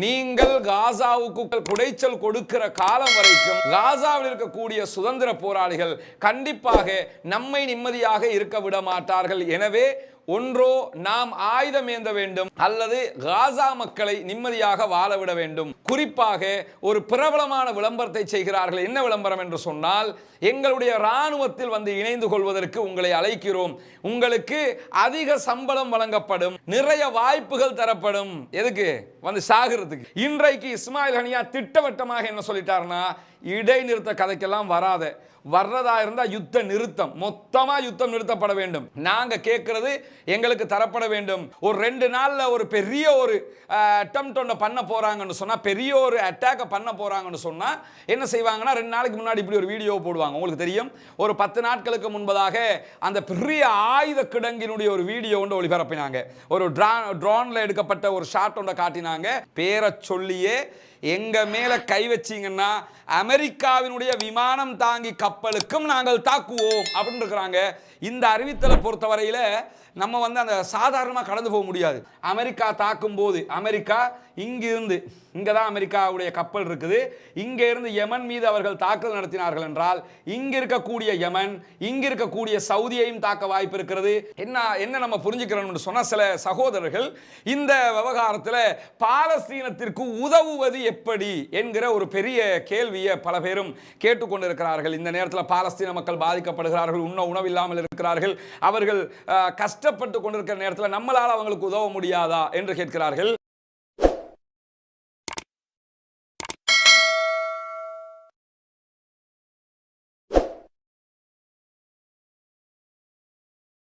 நீங்கள் காசாவுக்கு குடைச்சல் கொடுக்கிற காலம் வரைக்கும் காசாவில் இருக்கக்கூடிய சுதந்திர போராளிகள் கண்டிப்பாக நம்மை நிம்மதியாக இருக்க விட மாட்டார்கள். எனவே ஒன்றோ நாம் ஆயுதம் ஏந்த வேண்டும் அல்லது காசா மக்களை நிம்மதியாக வாழ விட வேண்டும். குறிப்பாக ஒரு பிரபலமான விளம்பரத்தை செய்கிறார்கள். என்ன விளம்பரம் என்று சொன்னால், எங்களுடைய இராணுவத்தில் வந்து இணைந்து கொள்வதற்கு உங்களை அழைக்கிறோம், உங்களுக்கு அதிக சம்பளம் வழங்கப்படும், நிறைய வாய்ப்புகள் தரப்படும். எதுக்கு? வந்து சாகிறதுக்கு. இன்றைக்கு இஸ்மாயில் ஹனியா திட்டவட்டமாக என்ன சொல்லிட்டாருன்னா, இடைநிறுத்த கதைக்கெல்லாம் வராத, வர்றதா இருந்தா யுத்த நிறுத்தம், மொத்தமா யுத்தம் நிறுத்தப்பட வேண்டும். நாங்க கேட்கிறது எங்களுக்கு தரப்பட வேண்டும். ஒரு 2 நாள்ல ஒரு பெரிய ஒரு அட்டெம்ப்ட் ஒன்று பண்ண போறாங்கன்னு சொன்னா, பெரிய ஒரு அட்டாக் பண்ண போறாங்கன்னு சொன்னா என்ன செய்வாங்கன்னா, 2 நாளைக்கு முன்னாடி இப்படி ஒரு வீடியோ போடுவாங்க. உங்களுக்கு தெரியும், ஒரு 10 நாட்களுக்கு முன்பதாக அந்த பெரிய ஆயுத கிடங்கினுடைய ஒரு வீடியோ ஒன்று ஒளிபரப்பினாங்க. ஒரு ட்ரோன்ல எடுக்கப்பட்ட ஒரு ஷாட் ஒன்றை காட்டினாங்க. பேரை சொல்லியே எங்க மேல கை வச்சீங்கன்னா அமெரிக்காவினுடைய விமானம் தாங்கி கப்பலுக்கும் நாங்கள் தாக்குவோம் அப்படின்னு இருக்கிறாங்க. இந்த அறிவித்தலை பொறுத்தவரையில நம்ம வந்து அந்த சாதாரணமாக கடந்து போக முடியாது. அமெரிக்கா தாக்கும் போது, அமெரிக்கா இங்கிருந்து, இங்கே தான் அமெரிக்காவுடைய கப்பல் இருக்குது, இங்கே இருந்து யமன் மீது அவர்கள் தாக்குதல் நடத்தினார்கள் என்றால், இங்கே இருக்கக்கூடிய யமன், இங்கே இருக்கக்கூடிய சவுதியையும் தாக்க வாய்ப்பு இருக்கிறது. என்ன நம்ம புரிஞ்சுக்கிறோம்னு சொன்னால், சில சகோதரர்கள் இந்த விவகாரத்தில் பாலஸ்தீனத்திற்கு உதவுவது எப்படி என்கிற ஒரு பெரிய கேள்வியை பல பேரும் கேட்டுக்கொண்டிருக்கிறார்கள். இந்த நேரத்தில் பாலஸ்தீன மக்கள் பாதிக்கப்படுகிறார்கள், உணவில்லாமல் இருக்கிறார்கள், அவர்கள் கஷ்டப்பட்டு கொண்டிருக்கிற நேரத்தில் நம்மளால் அவங்களுக்கு உதவ முடியாதா என்று கேட்கிறார்கள்.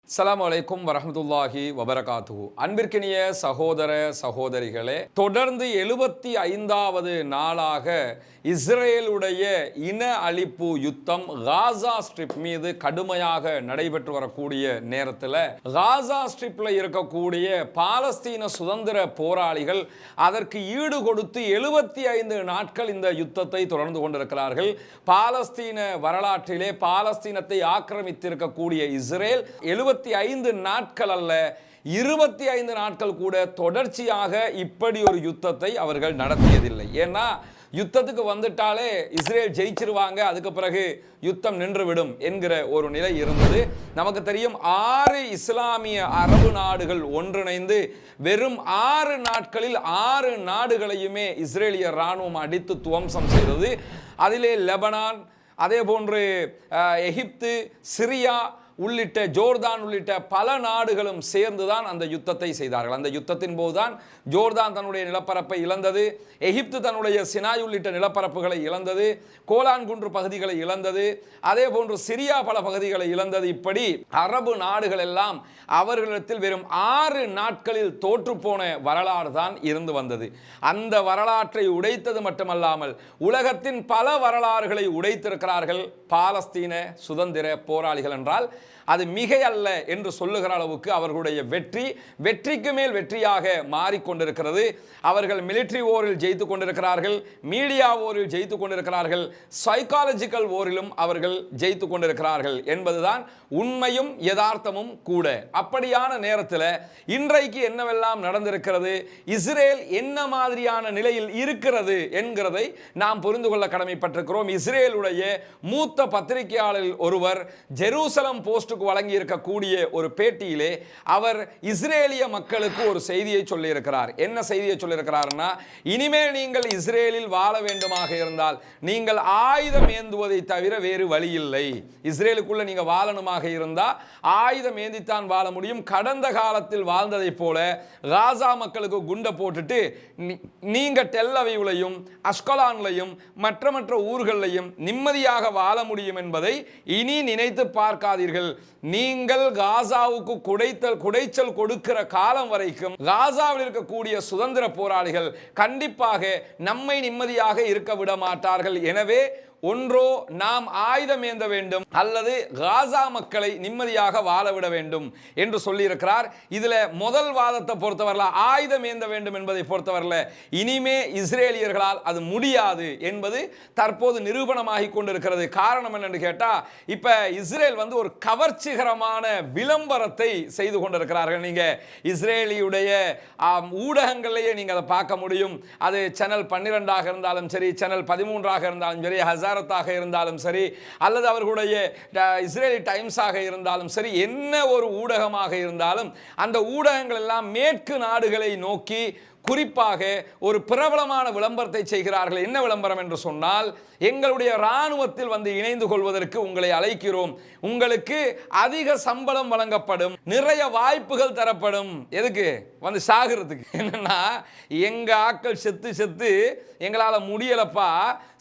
அஸ்ஸலாமு அலைக்கும் வரஹ்மத்துல்லாஹி வபரகாத்துஹு. அன்பிற்கினிய சகோதர சகோதரிகளே, தொடர்ந்து 75வது நாளாக இஸ்ரேலுடைய இன அழிப்பு யுத்தம் காசா ஸ்ட்ரிப் மீது கடுமையாக நடைபெற்று வரக்கூடிய நேரத்தில், காசா ஸ்ட்ரிப்ல இருக்கக்கூடிய பாலஸ்தீன சுதந்திர போராளிகள் அதற்கு ஈடு கொடுத்து 75 நாட்கள் இந்த யுத்தத்தை தொடர்ந்து கொண்டிருக்கிறார்கள். பாலஸ்தீன வரலாற்றிலே பாலஸ்தீனத்தை ஆக்கிரமித்திருக்கக்கூடிய இஸ்ரேல் 75 நாட்கள் அல்ல, 25 நாட்கள் கூட தொடர்ச்சியாக இப்படி ஒரு யுத்தத்தை அவர்கள் நடத்தியதில்லை. ஏன்னா யுத்தத்துக்கு வந்துட்டாலே இஸ்ரேல் ஜெயிச்சிருவாங்க, அதுக்கு பிறகு யுத்தம் நின்றுவிடும் என்கிற ஒரு நிலை இருந்தது. நமக்கு தெரியும், 6 இஸ்லாமிய அரபு நாடுகள் ஒன்றிணைந்து வெறும் 6 நாட்களில் 6 நாடுகளையுமே இஸ்ரேலிய இராணுவம் அடித்து துவம்சம் செய்தது. அதிலே லெபனான், அதே போன்று எகிப்து, சிரியா உள்ளிட்ட ஜோர்தான் உள்ளிட்ட பல நாடுகளும் சேர்ந்துதான் அந்த யுத்தத்தை செய்தார்கள். அந்த யுத்தத்தின் போதுதான் ஜோர்தான் தன்னுடைய நிலப்பரப்பை இழந்தது, எகிப்து தன்னுடைய சினாய் உள்ளிட்ட நிலப்பரப்புகளை இழந்தது, கோலான் குன்று பகுதிகளை இழந்தது, அதே போன்று சிரியா பல பகுதிகளை இழந்தது. இப்படி அரபு நாடுகள் எல்லாம் அவர்களிடத்தில் வெறும் 6 நாட்களில் தோற்று போன வரலாறு தான் இருந்து வந்தது. அந்த வரலாற்றை உடைத்தது மட்டுமல்லாமல் உலகத்தின் பல வரலாறுகளை உடைத்திருக்கிறார்கள் பாலஸ்தீன சுதந்திர போராளிகள். என்றால் அது மிகை அல்ல என்று சொல்லுகிற அளவுக்கு அவர்களுடைய வெற்றிக்கு மேல் வெற்றியாக மாறிக்கொண்டிருக்கிறது. அவர்கள் மிலிட்டரி ஓரில் ஜெயித்து கொண்டிருக்கிறார்கள், மீடியா ஓரில் ஜெயித்து கொண்டிருக்கிறார்கள், சைக்காலஜிக்கல் ஓரிலும் அவர்கள் ஜெயித்து கொண்டிருக்கிறார்கள் என்பதுதான் உண்மையும் யதார்த்தமும் கூட. அப்படியான நேரத்தில் இன்றைக்கு என்னவெல்லாம் நடந்திருக்கிறது, இஸ்ரேல் என்ன மாதிரியான நிலையில் இருக்கிறது என்கிறதை நாம் புரிந்து கொள்ள கடமைப்பட்டிருக்கிறோம். இஸ்ரேலுடைய மூத்த பத்திரிகையாளர் ஒருவர் ஜெருசலம் போஸ்ட் வழங்கி இருக்கக்கூடிய ஒரு பேட்டியிலே அவர் இஸ்ரேலிய மக்களுக்கு ஒரு செய்தியை சொல்லி இருக்கிறார். என்ன செய்தியை சொல்லி இருக்கிறார்னா, இனிமேல் நீங்கள் இஸ்ரேலில் வாழ வேண்டுமாக இருந்தால் நீங்கள் ஆயுதம் ஏந்துவதை தவிர வேறு வழி இல்லை. இஸ்ரேலுக்குள்ள நீங்க வாழணுமாக இருந்தா ஆயுதம் ஏந்தித்தான் வாழ முடியும். கடந்த காலத்தில் வாழ்ந்ததை போல காசா மக்களுக்கு குண்டை போட்டுட்டு நீங்க டெல் அவீவ்லையும் அஷ்கலான்லையும் மற்ற ஊர்களையும் நிம்மதியாக வாழ முடியும் என்பதை இனி நினைத்து பார்க்காதீர்கள். நீங்கள் காசாவுக்கு குடைச்சல் கொடுக்கிற காலம் வரைக்கும் காசாவில் இருக்கக்கூடிய சுதந்திர போராளிகள் கண்டிப்பாக நம்மை நிம்மதியாக இருக்க விட மாட்டார்கள். எனவே ஒன்றோ நாம் ஆயுதம் ஏந்த வேண்டும் அல்லது காசா மக்களை நிம்மதியாக வாழ விட வேண்டும் என்று சொல்லியிருக்கிறார். இதுல முதல் வாதத்தை பொறுத்தவரையில் ஆயுதம் ஏந்த வேண்டும் என்பதை பொறுத்தவரையில் இனிமே இஸ்ரேலியர்களால் அது முடியாது என்பது தற்போது நிரூபணமாகி கொண்டிருக்கிறது. காரணம் என்னன்னு கேட்டா, இப்ப இஸ்ரேல் ஒரு கவர்ச்சிகரமான விளம்பரத்தை செய்து கொண்டிருக்கிறார்கள். நீங்க இஸ்ரேலியுடைய ஊடகங்களிலேயே நீங்க அதை பார்க்க முடியும். அது சேனல் 12ஆக இருந்தாலும் சரி, சேனல் 13ஆக இருந்தாலும் சரி, ஹசாரத்தாக இருந்தாலும் சரி, அல்லது அவர்களுடைய இஸ்ரேலி டைம்ஸாக இருந்தாலும் சரி, என்ன ஒரு ஊடகமாக இருந்தாலும் அந்த ஊடகங்கள் எல்லாம் மேற்கு நாடுகளை நோக்கி குறிப்பாக ஒரு பிரபலமான விளம்பரத்தை செய்கிறார்கள். என்ன விளம்பரம் என்று சொன்னால், எங்களுடைய இராணுவத்தில் இணைந்து கொள்வதற்கு உங்களை அழைக்கிறோம், உங்களுக்கு அதிக சம்பளம் வழங்கப்படும், நிறைய வாய்ப்புகள் தரப்படும். எதுக்கு? சாகிறதுக்கு. என்னன்னா, எங்க ஆட்கள் செத்து செத்து எங்களால முடியலப்பா,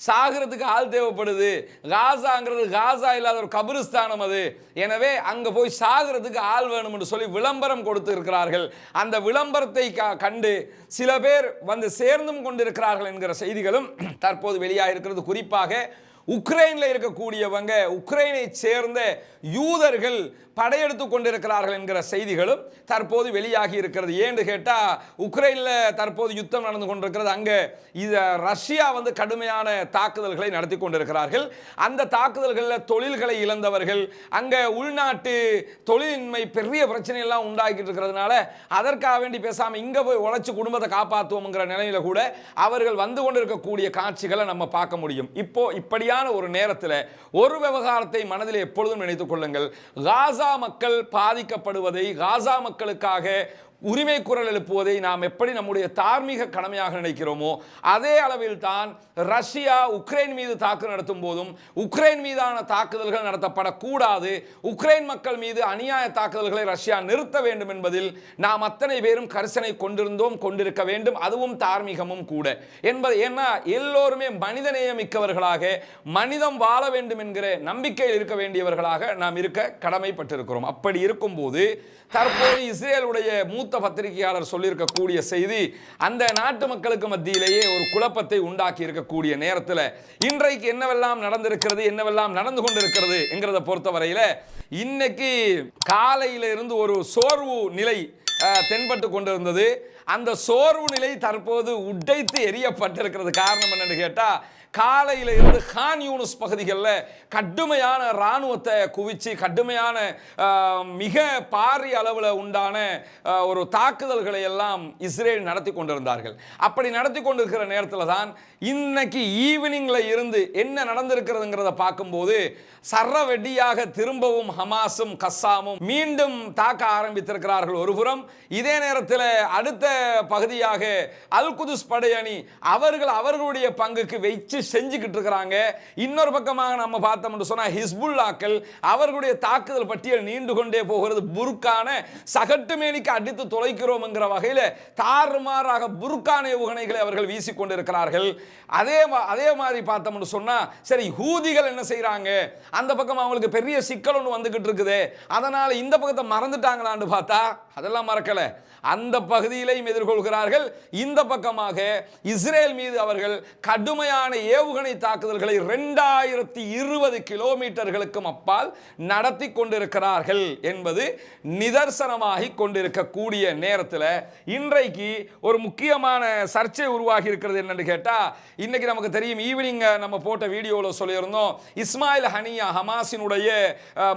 சாகிறதுக்கு ஆள் தேவைப்படுது. காசாங்கிறது காசா இல்லாத ஒரு கபிரிஸ்தானம் அது, எனவே அங்க போய் சாகிறதுக்கு ஆள் வேணும் என்று சொல்லி விளம்பரம் கொடுத்து இருக்கிறார்கள். அந்த விளம்பரத்தை கண்டு சில பேர் சேர்ந்தும் கொண்டிருக்கிறார்கள் என்கிற செய்திகளும் தற்போது வெளியாகிருக்கிறது. குறிப்பாக உக்ரைனில் இருக்கக்கூடியவங்க, உக்ரைனை சேர்ந்த யூதர்கள் படையெடுத்து கொண்டிருக்கிறார்கள் என்கிற செய்திகளும் தற்போது வெளியாகி இருக்கிறது. ஏன்னு கேட்டா, உக்ரைனில் தற்போது யுத்தம் நடந்து கொண்டிருக்கிறது. அங்க ரஷ்யா கடுமையான தாக்குதல்களை நடத்தி கொண்டிருக்கிறார்கள். அந்த தாக்குதல்களில் தொழில்களை இழந்தவர்கள், அங்க உள்நாட்டு தொழிலின்மை பெரிய பிரச்சனை எல்லாம் உண்டாக்கிட்டு இருக்கிறதுனால அதற்காக வேண்டி பேசாம இங்க போய் உழைச்சு குடும்பத்தை காப்பாற்றுவோம்ங்கிற நிலையில கூட அவர்கள் கொண்டிருக்கக்கூடிய காட்சிகளை நம்ம பார்க்க முடியும். இப்போ இப்படியான ஒரு நேரத்தில் ஒரு விவகாரத்தை மனதில் எப்பொழுதும் நினைத்துக் கொள்ளுங்கள். காசா மக்கள் பாதிக்கப்படுவதை, காசா மக்களுக்காக உரிமை குரல் எழுப்புவதை நாம் எப்படி நம்முடைய தார்மீக கடமையாக நினைக்கிறோமோ, அதே அளவில் தான் ரஷ்யா உக்ரைன் மீது தாக்குதல் நடத்தும் போதும் உக்ரைன் மீதான தாக்குதல்கள் நடத்தப்படக்கூடாது, உக்ரைன் மக்கள் மீது அநியாய தாக்குதல்களை ரஷ்யா நிறுத்த வேண்டும் என்பதில் நாம் அத்தனை பேரும் கரிசனை கொண்டிருக்க வேண்டும். அதுவும் தார்மீகமும் கூட என்பது. ஏன்னா எல்லோருமே மனிதநேயமிக்கவர்களாக, மனிதம் வாழ வேண்டும் என்கிற நம்பிக்கையில் இருக்க வேண்டியவர்களாக நாம் இருக்க கடமைப்பட்டிருக்கிறோம். அப்படி இருக்கும்போது தற்போது இஸ்ரேலுடைய மூத்த பத்திரிகையாளர் சொல்லியிருக்கக்கூடிய செய்தி அந்த நாட்டு மக்களுக்கு மத்தியிலேயே ஒரு குழப்பத்தை உண்டாக்கி இருக்கக்கூடிய நேரத்தில் இன்றைக்கு என்னவெல்லாம் நடந்திருக்கிறது, என்னவெல்லாம் நடந்து கொண்டிருக்கிறது என்கிறத பொறுத்தவரையில் இன்னைக்கு காலையில இருந்து ஒரு சோர்வு நிலை தென்பட்டு கொண்டிருந்தது. அந்த சோர்வு நிலை தற்போது உடைத்து எரியப்பட்டிருக்கிறது. காரணம் என்னன்னு கேட்டா, காலையில் இருந்து கான் யூனிஸ் பகுதிகளில் கடுமையான இராணுவத்தை குவிச்சு கடுமையான மிக பாரிய அளவில் உண்டான ஒரு தாக்குதல்களை எல்லாம் இஸ்ரேல் நடத்தி கொண்டிருந்தார்கள். அப்படி நடத்தி கொண்டிருக்கிற நேரத்தில் தான் இன்னைக்கு ஈவினிங்ல இருந்து என்ன நடந்திருக்கிறதுங்கிறத பார்க்கும்போது சரவெடியாக திரும்பவும் ஹமாஸும் கஸ்ஸாமும் மீண்டும் தாக்க ஆரம்பித்திருக்கிறார்கள் ஒருபுறம். இதே நேரத்தில் அடுத்த பகுதியாக அல் குதுஸ் படையணி அவர்களுடைய பங்குக்கு வச்சு செஞ்சுக்கிட்டு இருக்கிறாங்க. இன்னொரு பக்கமாக நம்ம பார்த்தோம்னு சொன்னா ஹிஸ்புல்லாக்கள் அவர்களுடைய தாக்குதல் பட்டியல் நீண்டு கொண்டே போகிறது. புர்கான சகட்டுமேனிக்கு அடித்து தொலைக்கிறோம் என்கிற வகையில் தாறுமாறாக புர்கான ஏவுகணைகளை அவர்கள் வீசிக்கொண்டிருக்கிறார்கள். அதே மாதிரி பார்த்தோம்னு சொன்னா சரி, ஹூதிகள் என்ன செய்யறாங்க, அந்த பக்கம் அவங்களுக்கு பெரிய சிக்கல் ஒன்று வந்துகிட்டு இருக்குது, அதனால இந்த பக்கத்தை மறந்துட்டாங்களான்னு பார்த்தா அதெல்லாம் மறக்கல. அந்த பகுதியிலையும் எதிர்கொள்கிறார்கள். இந்த பக்கமாக இஸ்ரேல் மீது அவர்கள் கடுமையான ஏவுகணை தாக்குதல்களை 2020 கிலோமீட்டர்களுக்கும் அப்பால் நடத்தி கொண்டிருக்கிறார்கள் என்பது நிதர்சனமாகி கொண்டிருக்கக்கூடிய நேரத்தில் இன்றைக்கு ஒரு முக்கியமான சர்ச்சை உருவாகி இருக்கிறது. என்னன்னு கேட்டா, இன்னைக்கு நமக்கு தெரியும், ஈவினிங் நம்ம போட்ட வீடியோவில் சொல்லியிருந்தோம், இஸ்மாயில் ஹனியா ஹமாஸினுடைய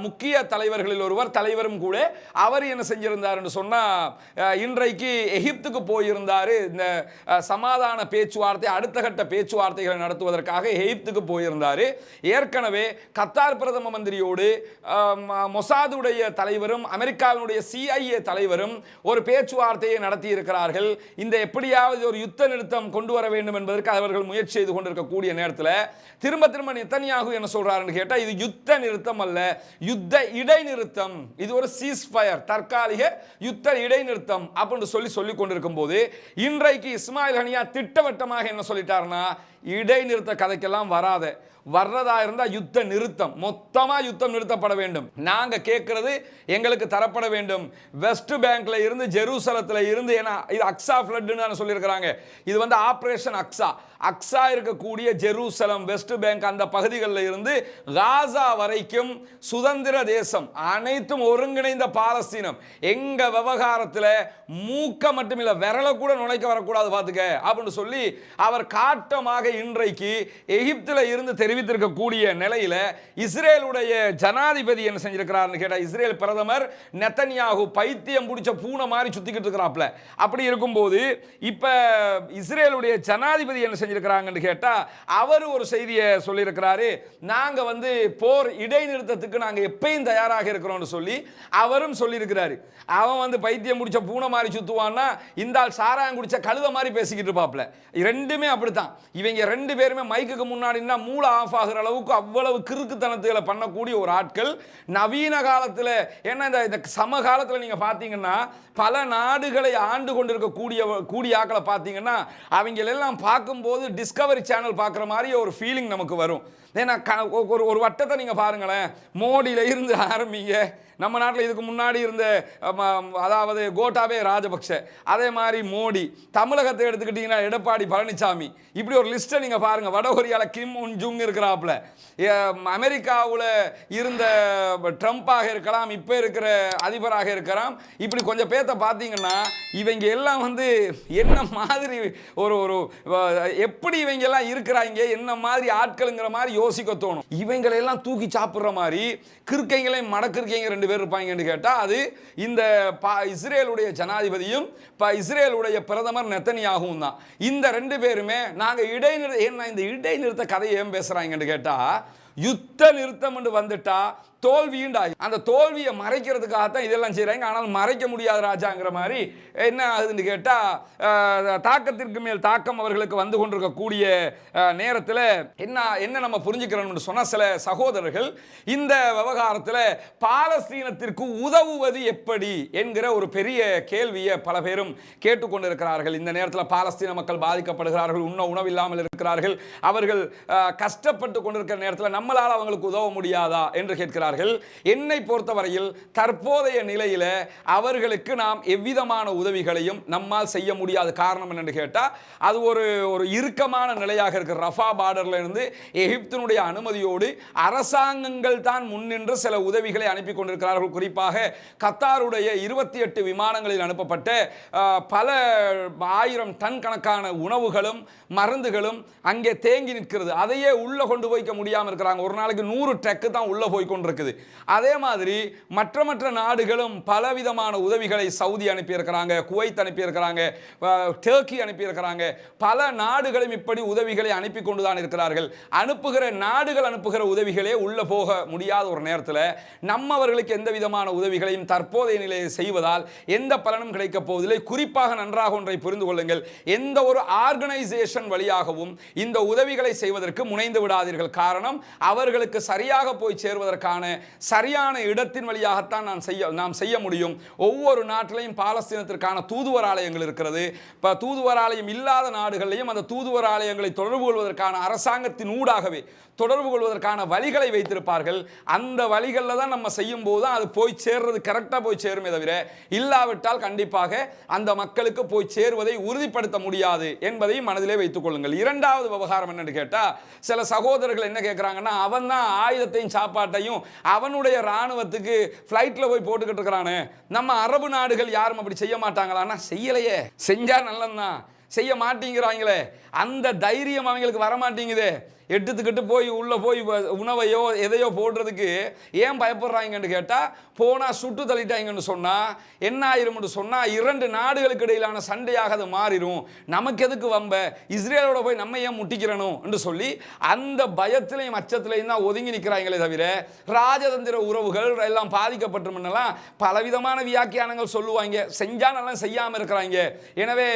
முக்கிய தலைவர்களில் ஒருவர், தலைவரும் கூட, அவர் என்ன செஞ்சிருந்தார் சொன்னா இன்றைக்கு எகிப்துக்கு போயிருந்தாரு. இந்த சமாதான பேச்சுவார்த்தை, அடுத்த கட்ட பேச்சுவார்த்தைகளை நடத்துவதற்காக எகிப்துக்கு போயிருந்தாரு. ஏற்கனவே கத்தார் பிரதம மந்திரியோடு மொசாதுடைய தலைவரும் அமெரிக்காவினுடைய CIA தலைவரும் ஒரு பேச்சுவார்த்தையை நடத்தி இருக்கிறார்கள். இந்த எப்படியாவது ஒரு யுத்த நிறுத்தம் கொண்டு வர வேண்டும் என்பதற்கு அவர்கள் முயற்சி செய்து கொண்டிருக்கக்கூடிய நேரத்தில் திரும்ப நெத்தன்யாகு என்ன சொல்றாருன்னு கேட்டா, இது யுத்த நிறுத்தம் அல்ல, யுத்த இடைநிறுத்தம், இது ஒரு சீஸ்ஃபயர், தற்காலிக யுத்த இடைநிறுத்தம் அப்படின்னு சொல்லி கொண்டிருக்கும் போது இன்றைக்கு இஸ்மாயில் ஹனியா திட்டவட்டமாக என்ன சொல்லிட்டாருன்னா, இடைநிறுத்த கதைக்கெல்லாம் வராத. வர்றதா இருந்தா யுத்த நிறுத்தம், மொத்தமா யுத்தம் நிறுத்தப்பட வேண்டும். நாங்க கேட்கிறது எங்களுக்கு தரப்பட வேண்டும். வெஸ்ட் பேங்க்ல இருந்து ஜெருசலத்துல இருந்து, ஏன்னா இது அக்ஸா ஃப்ளட்னு சொல்லியிருக்கிறாங்க. இது வந்து ஆபரேஷன் அக்ஸா. அக்ஸா இருக்கக்கூடிய ஜெருசலம், வெஸ்ட் பேங்க் அந்த பகுதிகளில் இருந்து காசா வரைக்கும் சுதந்திர தேசம், அனைத்தும் ஒருங்கிணைந்த பாலஸ்தீனம். எங்க விவகாரத்தில் மூக்க மட்டுமில்லை, விரலை கூட நுழைக்க வரக்கூடாது பார்த்துக்க அப்படின்னு சொல்லி அவர் காட்டமாக இன்றைக்கு எகிப்தில் இருந்து தெரிவித்திருக்கக்கூடிய நிலையில இஸ்ரேலுடைய ஜனாதிபதி என்ன செஞ்சிருக்கிறார்னு கேட்டா, இஸ்ரேல் பிரதமர் நெத்தன்யாகு பைத்தியம் பிடிச்ச பூனை மாதிரி சுத்திக்கிட்டு இருக்கிறாப்ல. அப்படி இருக்கும்போது இப்ப இஸ்ரேலுடைய ஜனாதிபதி என்ன செஞ்சிருக்கிறாங்கன்னு கேட்டா, அவர் ஒரு செய்தியை சொல்லியிருக்கிறாரு. நாங்க வந்து போர் இடைநிறுத்தத்துக்கு நாங்க எப்பயும் தயாராக இருக்கிறோம்னு சொல்லி அவரும் சொல்லியிருக்கிறாரு. அவன் வந்து பைத்தியம் முடிச்ச பூனை மாதிரி சுத்துவான்னா, இந்த ஆள் சாராயம் குடிச்ச கழுத மாதிரி பேசிக்கிட்டு இருப்பாப்ல. ரெண்டுமே அப்படித்தான். இவங்க ரெண்டு பேருமே மைக்குக்கு முன்னாடினா மூளை ஆஃப் ஆகிற அளவுக்கு அவ்வளவு கிறுக்குத்தனத்துகளை பண்ணக்கூடிய ஒரு ஆட்கள் நவீன காலத்தில். ஏன்னா இந்த சமகாலத்தில் நீங்க பார்த்தீங்கன்னா பல நாடுகளை ஆண்டு கொண்டிருக்கக்கூடிய ஆக்களை பார்த்தீங்கன்னா அவங்க எல்லாம் பார்க்கும்போது டிஸ்கவரி சேனல் பார்க்குற மாதிரி ஒரு ஃபீலிங் நமக்கு வரும். ஏன்னா ஒரு வட்டத்தை நீங்க பாருங்களேன், மோடியில இருந்து ஆரம்பிங்க. நம்ம நாட்டில் இதுக்கு முன்னாடி இருந்த அதாவது கோட்டாபே ராஜபக்ஷ, அதே மாதிரி மோடி. தமிழகத்தை எடுத்துக்கிட்டீங்கன்னா எடப்பாடி பழனிசாமி. இப்படி ஒரு லிஸ்ட்டை நீங்க பாருங்க. வடகொரியாவில் கிம் உன் ஜுங் இருக்கிறாப்புல, அமெரிக்காவில் இருந்த ட்ரம்பாக இருக்கலாம், இப்போ இருக்கிற அதிபராக இருக்கலாம். இப்படி கொஞ்சம் பேர்த்த பார்த்தீங்கன்னா இவங்க எல்லாம் வந்து என்ன மாதிரி ஒரு எப்படி இவங்க எல்லாம் இருக்கிறாங்க, என்ன மாதிரி ஆட்களுங்கிற மாதிரி யோசிக்க தோணும். இவங்களெல்லாம் தூக்கி சாப்பிட்ற மாதிரி கிறுக்கைங்களையும் மடக்கிருக்கைங்க ரெண்டு பேர் இருப்பாங்கன்னு கேட்டா, அது இந்த இஸ்ரேலுடைய ஜனாதிபதியும் இஸ்ரேலுடைய பிரதமர் நெத்தன்யாகுவும் தான். இந்த ரெண்டு பேருமே நாங்க இடைநிறுத்த கதையை ஏன் பேசுறாங்கன்னு கேட்டா, யுத்த நிறுத்தம் என்று வந்துட்டா தோல்வியுண்டாய். அந்த தோல்வியை மறைக்கிறதுக்காகத்தான் இதெல்லாம் செய்கிறாங்க. ஆனால் மறைக்க முடியாத ராஜாங்கிற மாதிரி என்ன ஆகுதுன்னு கேட்டால், தாக்கத்திற்கு மேல் தாக்கம் அவர்களுக்கு வந்து கொண்டிருக்கக்கூடிய நேரத்தில் என்ன நம்ம புரிஞ்சுக்கிறோம்னு சொன்னால், சில சகோதரர்கள் இந்த விவகாரத்தில் பாலஸ்தீனத்திற்கு உதவுவது எப்படி என்கிற ஒரு பெரிய கேள்வியை பல பேரும் கேட்டுக்கொண்டிருக்கிறார்கள். இந்த நேரத்தில் பாலஸ்தீன மக்கள் பாதிக்கப்படுகிறார்கள், உணவில்லாமல் இருக்கிறார்கள், அவர்கள் கஷ்டப்பட்டு கொண்டிருக்கிற நேரத்தில் நம்மளால் அவங்களுக்கு உதவ முடியாதா என்று கேட்கிறார்கள். என்னை பொறுத்தவரையில் தற்போதைய நிலையில அவர்களுக்கு நாம் எவ்விதமான உதவிகளையும் நம்மால் செய்ய முடியாத. காரணம் என்னன்னு கேட்டா, அது ஒரு இறுக்கமான நிலையாக இருக்கு. ரஃபா பார்டர்ல இருந்து எகிப்தினுடைய அனுமதியோடு அரசாங்கங்கள் தான் முன்னின்று சில உதவிகளை அனுப்பி கொண்டிருக்கிறார்கள். குறிப்பாக கத்தாருடைய 28 விமானங்களில் அனுப்பப்பட்ட பல 1000 டன் கணக்கான உணவுகளும் மருந்துகளும் அங்கே தேங்கி நிற்கிறது. அதையே உள்ள கொண்டு போய்க்க முடியாமல் இருக்கிறாங்க. ஒரு நாளைக்கு 100 ட்ரக் தான் உள்ள போய் கொண்டிருக்கு. அதே மாதிரி மற்ற நாடுகளும் பலவிதமான உதவிகளை சவுதி அனுப்பியிருக்கிறாங்க, குவைத் அனுப்பியிருக்கிறாங்க, டர்க்கி அனுப்பியிருக்கிறாங்க. பல நாடுகளும் இப்படி உதவிகளை அனுப்பி கொண்டுதான் இருக்கிறார்கள். நாடுகள் அனுப்புகிற உதவிகளே உள்ள போக முடியாத ஒரு நேரத்தில் நம்மவர்களுக்கு எந்த விதமான உதவிகளையும் தற்போதைய நிலையை செய்வதால் எந்த பலனும் கிடைக்கப் போவதில்லை. குறிப்பாக நன்றாக ஒன்றை புரிந்து கொள்ளுங்கள், எந்த ஒரு ஆர்கனைசேஷன் வழியாகவும் இந்த உதவிகளை செய்வதற்கு முனைந்து விடாதீர்கள். காரணம், அவர்களுக்கு சரியாக போய் சேர்வதற்கான சரியான இடத்தின் வழியாகத்தான் நாம் செய்ய முடியும். ஒவ்வொரு நாட்டிலையும் பாலஸ்தீனத்திற்கான தூதுவர் ஆலயங்கள் இருக்கிறது. இப்போ தூதுவர் ஆலயம் இல்லாத நாடுகளிலையும் அந்த தூதுவர் ஆலயங்களை தொடர்பு கொள்வதற்கான அரசாங்கத்தின் ஊடாகவே தொடர்பு கொள்வதற்கான வழிகளை வைத்திருப்பார்கள். அந்த வழிகளில் தான் நம்ம செய்யும் போது அது போய் சேர்றது கரெக்டாக போய் சேருமே தவிர, இல்லாவிட்டால் கண்டிப்பாக அந்த மக்களுக்கு போய் சேருவதை உறுதிப்படுத்த முடியாது என்பதை மனதிலே வைத்துக் கொள்ளுங்கள். இரண்டாவது விவகாரம் என்னன்னு கேட்டால், சில சகோதரர்கள் என்ன கேட்குறாங்கன்னா, அவன் தான் ஆயுதத்தையும் சாப்பாட்டையும் அவனுடைய ராணுவத்துக்கு ஃப்ளைட்ல போய் போட்டுக்கிட்டு இருக்கிறானே, நம்ம அரபு நாடுகள் யாரும் அப்படி செய்ய மாட்டாங்களான்னா, செய்யலையே, செஞ்சா நல்லதுதான், செய்ய மாட்டேங்கிறாங்களே, அந்த தைரியம் அவங்களுக்கு வர மாட்டேங்குதே. எடுத்துக்கிட்டு போய் உள்ள போய் உணவையோ எதையோ போடுறதுக்கு ஏன் பயப்படுறாங்கன்னு கேட்டால், போனால் சுட்டு தள்ளிட்டாங்கன்னு சொன்னால் என்ன ஆயிரும்னு சொன்னால் 2 நாடுகளுக்கு இடையிலான சண்டையாக அது மாறிடும். நமக்கு எதுக்கு வம்ப, இஸ்ரேலோட போய் நம்ம ஏன் முட்டிக்கிறணும் என்று சொல்லி அந்த பயத்திலையும் அச்சத்திலையும் தான் ஒதுங்கி நிற்கிறாங்களே தவிர, ராஜதந்திர உறவுகள் எல்லாம் பாதிக்கப்பட்டுமென்னெல்லாம் பலவிதமான வியாக்கியானங்கள் சொல்லுவாங்க. செஞ்சானெல்லாம் செய்யாமல் இருக்கிறாங்க. எனவே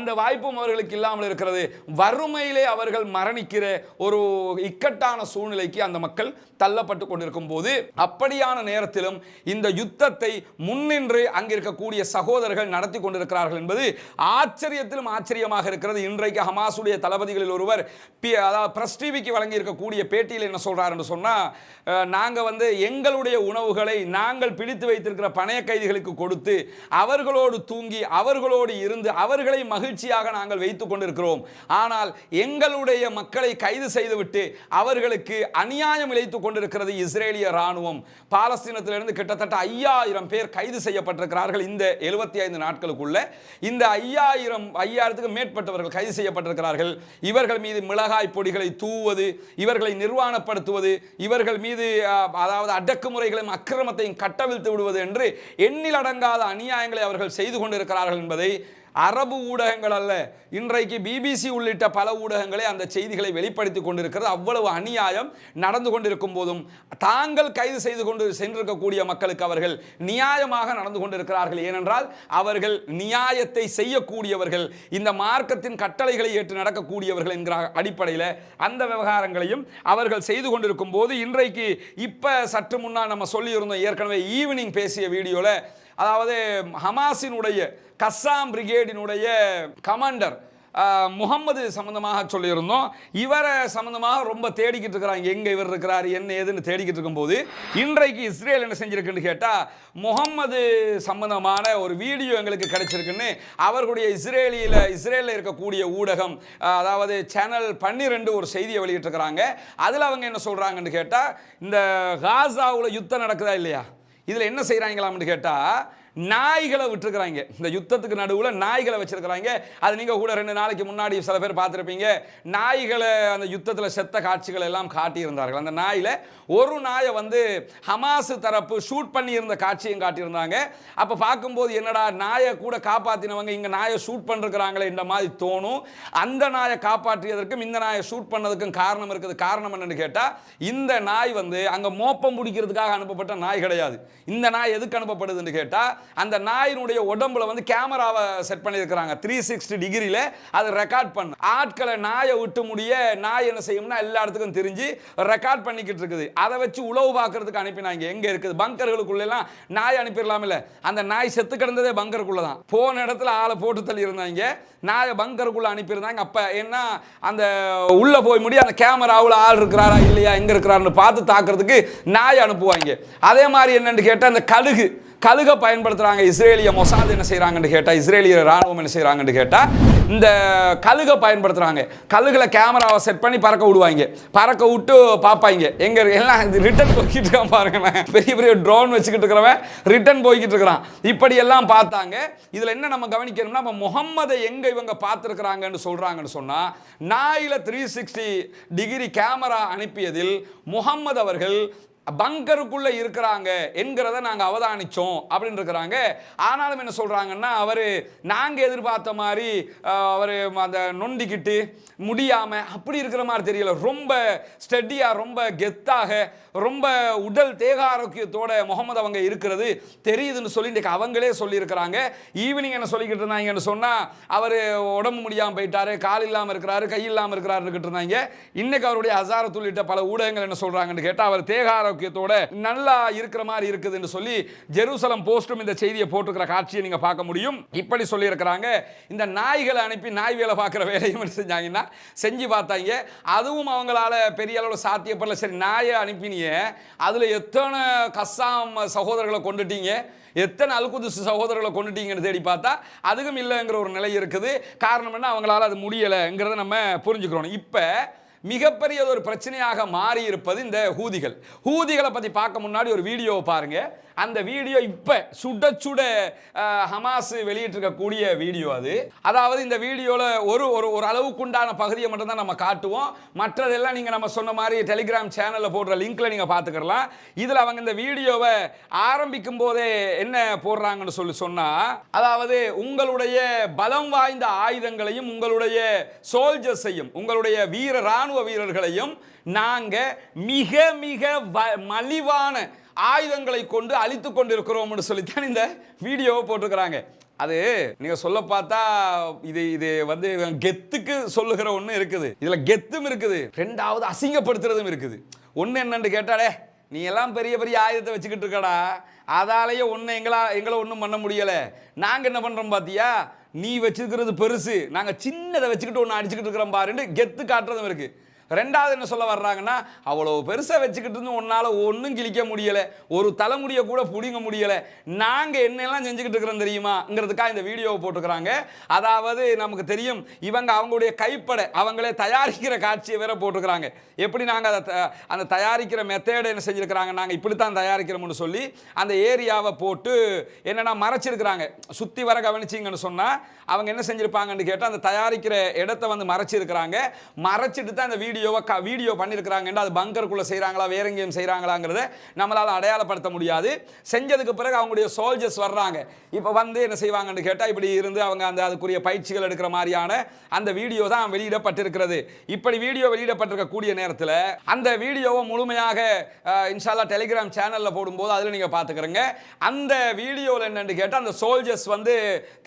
அந்த வாய்ப்பும் அவர்களுக்கு இல்லாமல் இருக்கிறது. வறுமையிலே அவர்கள் மரணிக்கிற ஒரு இக்கட்டான சூழ்நிலைக்கு அந்த மக்கள் தள்ளப்பட்டு கொண்டிருக்கும் போது, அப்படியான நேரத்திலும் இந்த யுத்தத்தை முன்னின்று அங்கிருக்கக்கூடிய சகோதரர்கள் நடத்தி கொண்டிருக்கிறார்கள் என்பது ஆச்சரியத்திலும் ஆச்சரியமாக இருக்கிறது. இன்றைக்கு ஹமாஸுடைய தளபதிகளில் ஒருவர் பிரஸ் டிவிக்கு வழங்கி இருக்கக்கூடிய பேட்டியில் என்ன சொல்றார் என்று சொன்னா, நாங்க எங்களுடைய உணவுகளை நாங்கள் பிடித்து வைத்திருக்கிற பணைய கைதிகளுக்கு கொடுத்து அவர்களோடு தூங்கி அவர்களோடு இருந்து அவர்களை மகிழ்ச்சியாக நாங்கள் வைத்துக் கொண்டிருக்கிறோம். ஆனால் எங்களுடைய மக்களை கைது செய்துவிட்டு அவர்களுக்கு அநியாயம் இழைத்துக் கொண்டிருக்கிறது இஸ்ரேலிய ராணுவம். பாலஸ்தீனத்திலிருந்து கிட்டத்தட்ட 5000 பேர் கைது செய்யப்பட்டிருக்கிறார்கள் இந்த 75 நாட்களுக்குள்ள. இந்த 5000த்துக்கு மேற்பட்டவர்கள் கைது செய்யப்பட்டிருக்கிறார்கள். இவர்கள் மீது மிளகாய் பொடிகளை தூவுவது, இவர்களை நிர்வாணப்படுத்துவது, இவர்கள் மீது அதாவது அடக்குமுறைகளையும் அக்கிரமத்தையும் கட்டவிழ்த்து விடுவது என்று எண்ணிலடங்காத அநியாயங்களை அவர்கள் செய்து கொண்டிருக்கிறார்கள் என்பதை அரபு ஊடகங்கள் அல்ல, இன்றைக்கு பிபிசி உள்ளிட்ட பல ஊடகங்களே அந்த செய்திகளை வெளிப்படுத்திக் கொண்டிருக்கிறது. அவ்வளவு அநியாயம் நடந்து கொண்டிருக்கும் போதும் தாங்கள் கைது செய்து கொண்டு சென்றிருக்கக்கூடிய மக்களுக்கு அவர்கள் நியாயமாக நடந்து கொண்டிருக்கிறார்கள். ஏனென்றால் அவர்கள் நியாயத்தை செய்யக்கூடியவர்கள், இந்த மார்க்கத்தின் கட்டளைகளை ஏற்று நடக்கக்கூடியவர்கள் என்கிற அடிப்படையில் அந்த விவகாரங்களையும் அவர்கள் செய்து கொண்டிருக்கும் போது, இன்றைக்கு இப்ப சற்று முன்னால் நம்ம சொல்லியிருந்தோம் ஏற்கனவே ஈவினிங் பேசிய வீடியோவில், அதாவது ஹமாஸினுடைய கஸ்ஸாம் பிரிகேடினுடைய கமாண்டர் முகமது சம்பந்தமாக சொல்லியிருந்தோம். இவரை சம்பந்தமாக ரொம்ப தேடிக்கிட்டு இருக்கிறாங்க, எங்க இவர் இருக்கிறார் என்ன ஏதுன்னு தேடிக்கிட்டு இருக்கும்போது இன்றைக்கு இஸ்ரேல் என்ன செஞ்சிருக்குன்னு கேட்டா, முகமது சம்பந்தமான ஒரு வீடியோ எங்களுக்கு கிடைச்சிருக்குன்னு அவர்களுடைய இஸ்ரேலில் இருக்கக்கூடிய ஊடகம், அதாவது சேனல் 12 ஒரு செய்தியை வெளியிட்டிருக்கிறாங்க. அதில் அவங்க என்ன சொல்றாங்கன்னு கேட்டா, இந்த காசாவில் யுத்தம் நடக்குதா இல்லையா, இதில் என்ன செய்கிறாங்களாம்னு கேட்டால் நாய்களை விட்டுருக்குறாங்க. இந்த யுத்தத்துக்கு நடுவில் நாய்களை வச்சிருக்கிறாங்க. அது நீங்கள் கூட 2 நாளைக்கு முன்னாடி சில பேர் பார்த்துருப்பீங்க, நாய்களை அந்த யுத்தத்தில் செத்த காட்சிகள் எல்லாம் காட்டியிருந்தார்கள். அந்த நாயில் ஒரு நாயை ஹமாஸ் தரப்பு ஷூட் பண்ணி இருந்த காட்சியும் காட்டியிருந்தாங்க. அப்போ பார்க்கும்போது என்னடா நாயை கூட காப்பாற்றினவங்க இங்கே நாயை ஷூட் பண்ணிருக்கிறாங்களே இந்த மாதிரி தோணும். அந்த நாயை காப்பாற்றியதற்கும் இந்த நாயை ஷூட் பண்ணதுக்கும் காரணம் இருக்குது. காரணம் என்னன்னு கேட்டால், இந்த நாய் அங்கே மோப்பம் பிடிக்கிறதுக்காக அனுப்பப்பட்ட நாய் கிடையாது. இந்த நாய் எதுக்கு அனுப்பப்படுதுன்னு கேட்டால், அந்த நாயினுடைய உடம்புல கேமராவை செட் பண்ணியிருக்கிறாங்க. 360 டிகிரியில அதை ரெக்கார்ட் பண்ண ஆட்களை நாயை விட்டு முடிய நாய் என்ன செய்யும்னா எல்லா இடத்துக்கும் தெரிஞ்சு ரெக்கார்ட் பண்ணிக்கிட்டு இருக்குது. அதை வச்சு உளவு பார்க்கறதுக்கு அனுப்பினாங்க. எங்க இருக்குது பங்கர்களுக்குள்ள எல்லாம் நாய் அனுப்பிடலாம் இல்ல, அந்த நாய் செத்து கிடந்ததே பங்கருக்குள்ள தான். போன இடத்துல ஆளை போட்டு தள்ளி இருந்தாங்க, நாயை பங்கருக்குள்ள அனுப்பியிருந்தாங்க. அப்ப என்ன அந்த உள்ள போய் முடிய அந்த கேமராவில் ஆள் இருக்கிறாரா இல்லையா எங்க இருக்கிறாருன்னு பார்த்து தாக்குறதுக்கு நாய் அனுப்புவாங்க. அதே மாதிரி என்னன்னு கேட்டா, அந்த கழுகை பயன்படுத்துறாங்க. இஸ்ரேலிய மொசாத் என்ன செய்யறாங்கன்னு கேட்டா, இஸ்ரேலிய ராணுவம் என்ன செய்யறாங்கன்னு கேட்டா, இந்த கழுகை பயன்படுத்துறாங்க. கழுகுல கேமராவை செட் பண்ணி பறக்க விடுவாங்க. பறக்க விட்டு பார்ப்பாங்க எங்க எல்லாம் ரிட்டர்ன் போய்கிட்டு இருக்கான் பாருங்க, பெரிய பெரிய ட்ரோன் வச்சுக்கிட்டு இருக்கிறவன் ரிட்டர்ன் போய்கிட்டு இருக்கிறான். இப்படி எல்லாம் பார்த்தாங்க. இதுல என்ன நம்ம கவனிக்கணும்னா, முகம்மதை எங்க இவங்க பார்த்துருக்கிறாங்கன்னு சொல்றாங்கன்னு சொன்னா, நாயில 360 டிகிரி கேமரா அனுப்பியதில் முகம்மது அவர்கள் பங்கருக்குள்ள இருக்கிறாங்க என்கிறத நாங்க அவதானிச்சோம் அப்படின்னு இருக்கிறாங்க. ஆனாலும் என்ன சொல்றாங்கன்னா, அவரு நாங்க எதிர்பார்த்த மாதிரி அவரு அந்த நொண்டிக்கிட்டு முடியாம அப்படி இருக்கிற மாதிரி தெரியல. ரொம்ப ஸ்டெடியா, ரொம்ப கெத்தாக, ரொம்ப உடல் தேக ஆரோக்கியத்தோட முகமது அவங்க இருக்கிறது தெரியுதுன்னு சொல்லி இன்றைக்கு அவங்களே சொல்லியிருக்கிறாங்க. ஈவினிங் என்ன சொல்லிக்கிட்டு இருந்தாங்கன்னு சொன்னா, அவர் உடம்பு முடியாமல் போயிட்டாரு, கால் இல்லாமல் இருக்கிறாரு, கை இல்லாமல் இருக்கிறாருன்னு இருந்தாங்க. இன்னைக்கு அவருடைய அசாரத் உள்ளிட்ட பல ஊடகங்கள் என்ன சொல்றாங்கன்னு கேட்டால், அவர் தேக ஆரோக்கியத்தோட நல்லா இருக்கிற மாதிரி இருக்குதுன்னு சொல்லி ஜெருசலம் போஸ்டும் இந்த செய்தியை போட்டுக்கிற காட்சியை நீங்க பார்க்க முடியும். இப்படி சொல்லி இருக்கிறாங்க. இந்த நாய்களை அனுப்பி நாய் வேலை பார்க்குற வேலையும் செஞ்சாங்கன்னா செஞ்சு பார்த்தாங்க. அதுவும் அவங்களால பெரிய அளவில் சாத்தியப்படல. சரி, நாயை அனுப்பினிய அதுல எத்தனை கஸ்ஸாம் சகோதரர்களை கொண்டுட்டீங்க, எத்தனை அல்குதுஸ் சகோதரர்களை கொண்டுட்டீங்கன்னு தேடி பார்த்தா அதுவும் இல்லைங்கிற ஒரு நிலை இருக்குது. காரணம் என்ன, அவங்களால அது முடியலைங்கிறத நம்ம புரிஞ்சுக்கிறோம். இப்போ மிகப்பெரிய ஒரு பிரச்சனையாக மாறி இருப்பது இந்த ஹூதிகளை பற்றி பார்க்க முன்னாடி ஒரு வீடியோவை பாருங்க. அந்த வீடியோ இப்ப சுட சுட ஹமாஸ் வெளியிட்டிருக்கக்கூடிய வீடியோ அது. அதாவது இந்த வீடியோல ஒரு ஒரு அளவுக்குண்டான பகுதியை மட்டும் தான் நம்ம காட்டுவோம். மற்றதெல்லாம் நீங்க நம்ம சொன்ன மாதிரி டெலிகிராம் சேனல்ல போடுற லிங்க்ல நீங்க பாத்துக்கலாம். இதுல அவங்க இந்த வீடியோவை ஆரம்பிக்கும் போதே என்ன போடுறாங்கன்னு சொன்னா, அதாவது உங்களுடைய பலம் வாய்ந்த ஆயுதங்களையும் உங்களுடைய சோல்ஜர்ஸையும் உங்களுடைய ராணுவ வீரர்களையும் நாங்க மிக மிக மலிவான ஆயுதங்களை கொண்டு அழித்துக் கொண்டிருக்கிறோம் சொல்லித்தான் இந்த வீடியோவை போட்டிருக்கிறாங்க. அது நீங்க சொல்ல பார்த்தா இது இது வந்து கெத்துக்கு சொல்லுகிற ஒண்ணு இருக்குது, இதுல கெத்தும் இருக்குது, ரெண்டாவது அசிங்கப்படுத்துறதும் இருக்குது. ஒண்ணு என்னன்னு கேட்டாலே, நீ எல்லாம் பெரிய பெரிய ஆயுதத்தை வச்சுக்கிட்டு இருக்கடா, அதாலேயே ஒன்று எங்களை ஒன்றும் பண்ண முடியலை, நாங்கள் என்ன பண்ணுறோம் பார்த்தியா, நீ வச்சுக்கிறது பெருசு, நாங்கள் சின்னதை வச்சுக்கிட்டு ஒன்று அடிச்சுக்கிட்டு இருக்கிறோம் பாருன்னு கெத்து காட்டுறதும் இருக்குது. ரெண்டாவது என்ன சொல்ல வர்றாங்கன்னா, அவ்வளோ பெருசாக வச்சுக்கிட்டு இருந்து உன்னால் ஒன்றும் கிழிக்க முடியலை, ஒரு தலைமுடியை கூட பிடிங்க முடியலை, நாங்கள் என்னெல்லாம் செஞ்சுக்கிட்டு இருக்கிறோம் தெரியுமாங்கிறதுக்காக இந்த வீடியோவை போட்டுக்கிறாங்க. அதாவது நமக்கு தெரியும் இவங்க அவங்களுடைய கைப்பட அவங்களே தயாரிக்கிற காட்சியை வேற போட்டுக்கிறாங்க. எப்படி நாங்கள் அந்த தயாரிக்கிற மெத்தேடை என்ன செஞ்சுருக்கிறாங்க, நாங்கள் இப்படித்தான் தயாரிக்கிறோம்னு சொல்லி அந்த ஏரியாவை போட்டு என்னென்னா மறைச்சிருக்கிறாங்க. சுற்றி வர கவனிச்சிங்கன்னு சொன்னால் அவங்க என்ன செஞ்சுருப்பாங்கன்னு கேட்டால் அந்த தயாரிக்கிற இடத்த வந்து மறைச்சிருக்கிறாங்க. மறைச்சிட்டு தான் அந்த வீடியோ பண்ணியிருக்கிறாங்கன்னா அது பங்கருக்குள்ளே செய்கிறாங்களா வேற எங்கேயும் செய்கிறாங்களாங்கிறத நம்மளால் அடையாளப்படுத்த முடியாது. செஞ்சதுக்கு பிறகு அவங்களுடைய சோல்ஜர்ஸ் வர்றாங்க. இப்போ வந்து என்ன செய்வாங்கன்னு கேட்டால் இப்படி இருந்து அவங்க அந்த அதுக்குரிய பயிற்சிகள் எடுக்கிற மாதிரியான அந்த வீடியோ தான் வெளியிடப்பட்டிருக்கிறது. இப்படி வீடியோ வெளியிடப்பட்டிருக்கக்கூடிய நேரத்தில் அந்த வீடியோவை முழுமையாக இன்ஷால்லா டெலிகிராம் சேனலில் போடும்போது அதில் நீங்கள் பார்த்துக்கிறீங்க. அந்த வீடியோவில் என்னென்னு கேட்டால் அந்த சோல்ஜர்ஸ் வந்து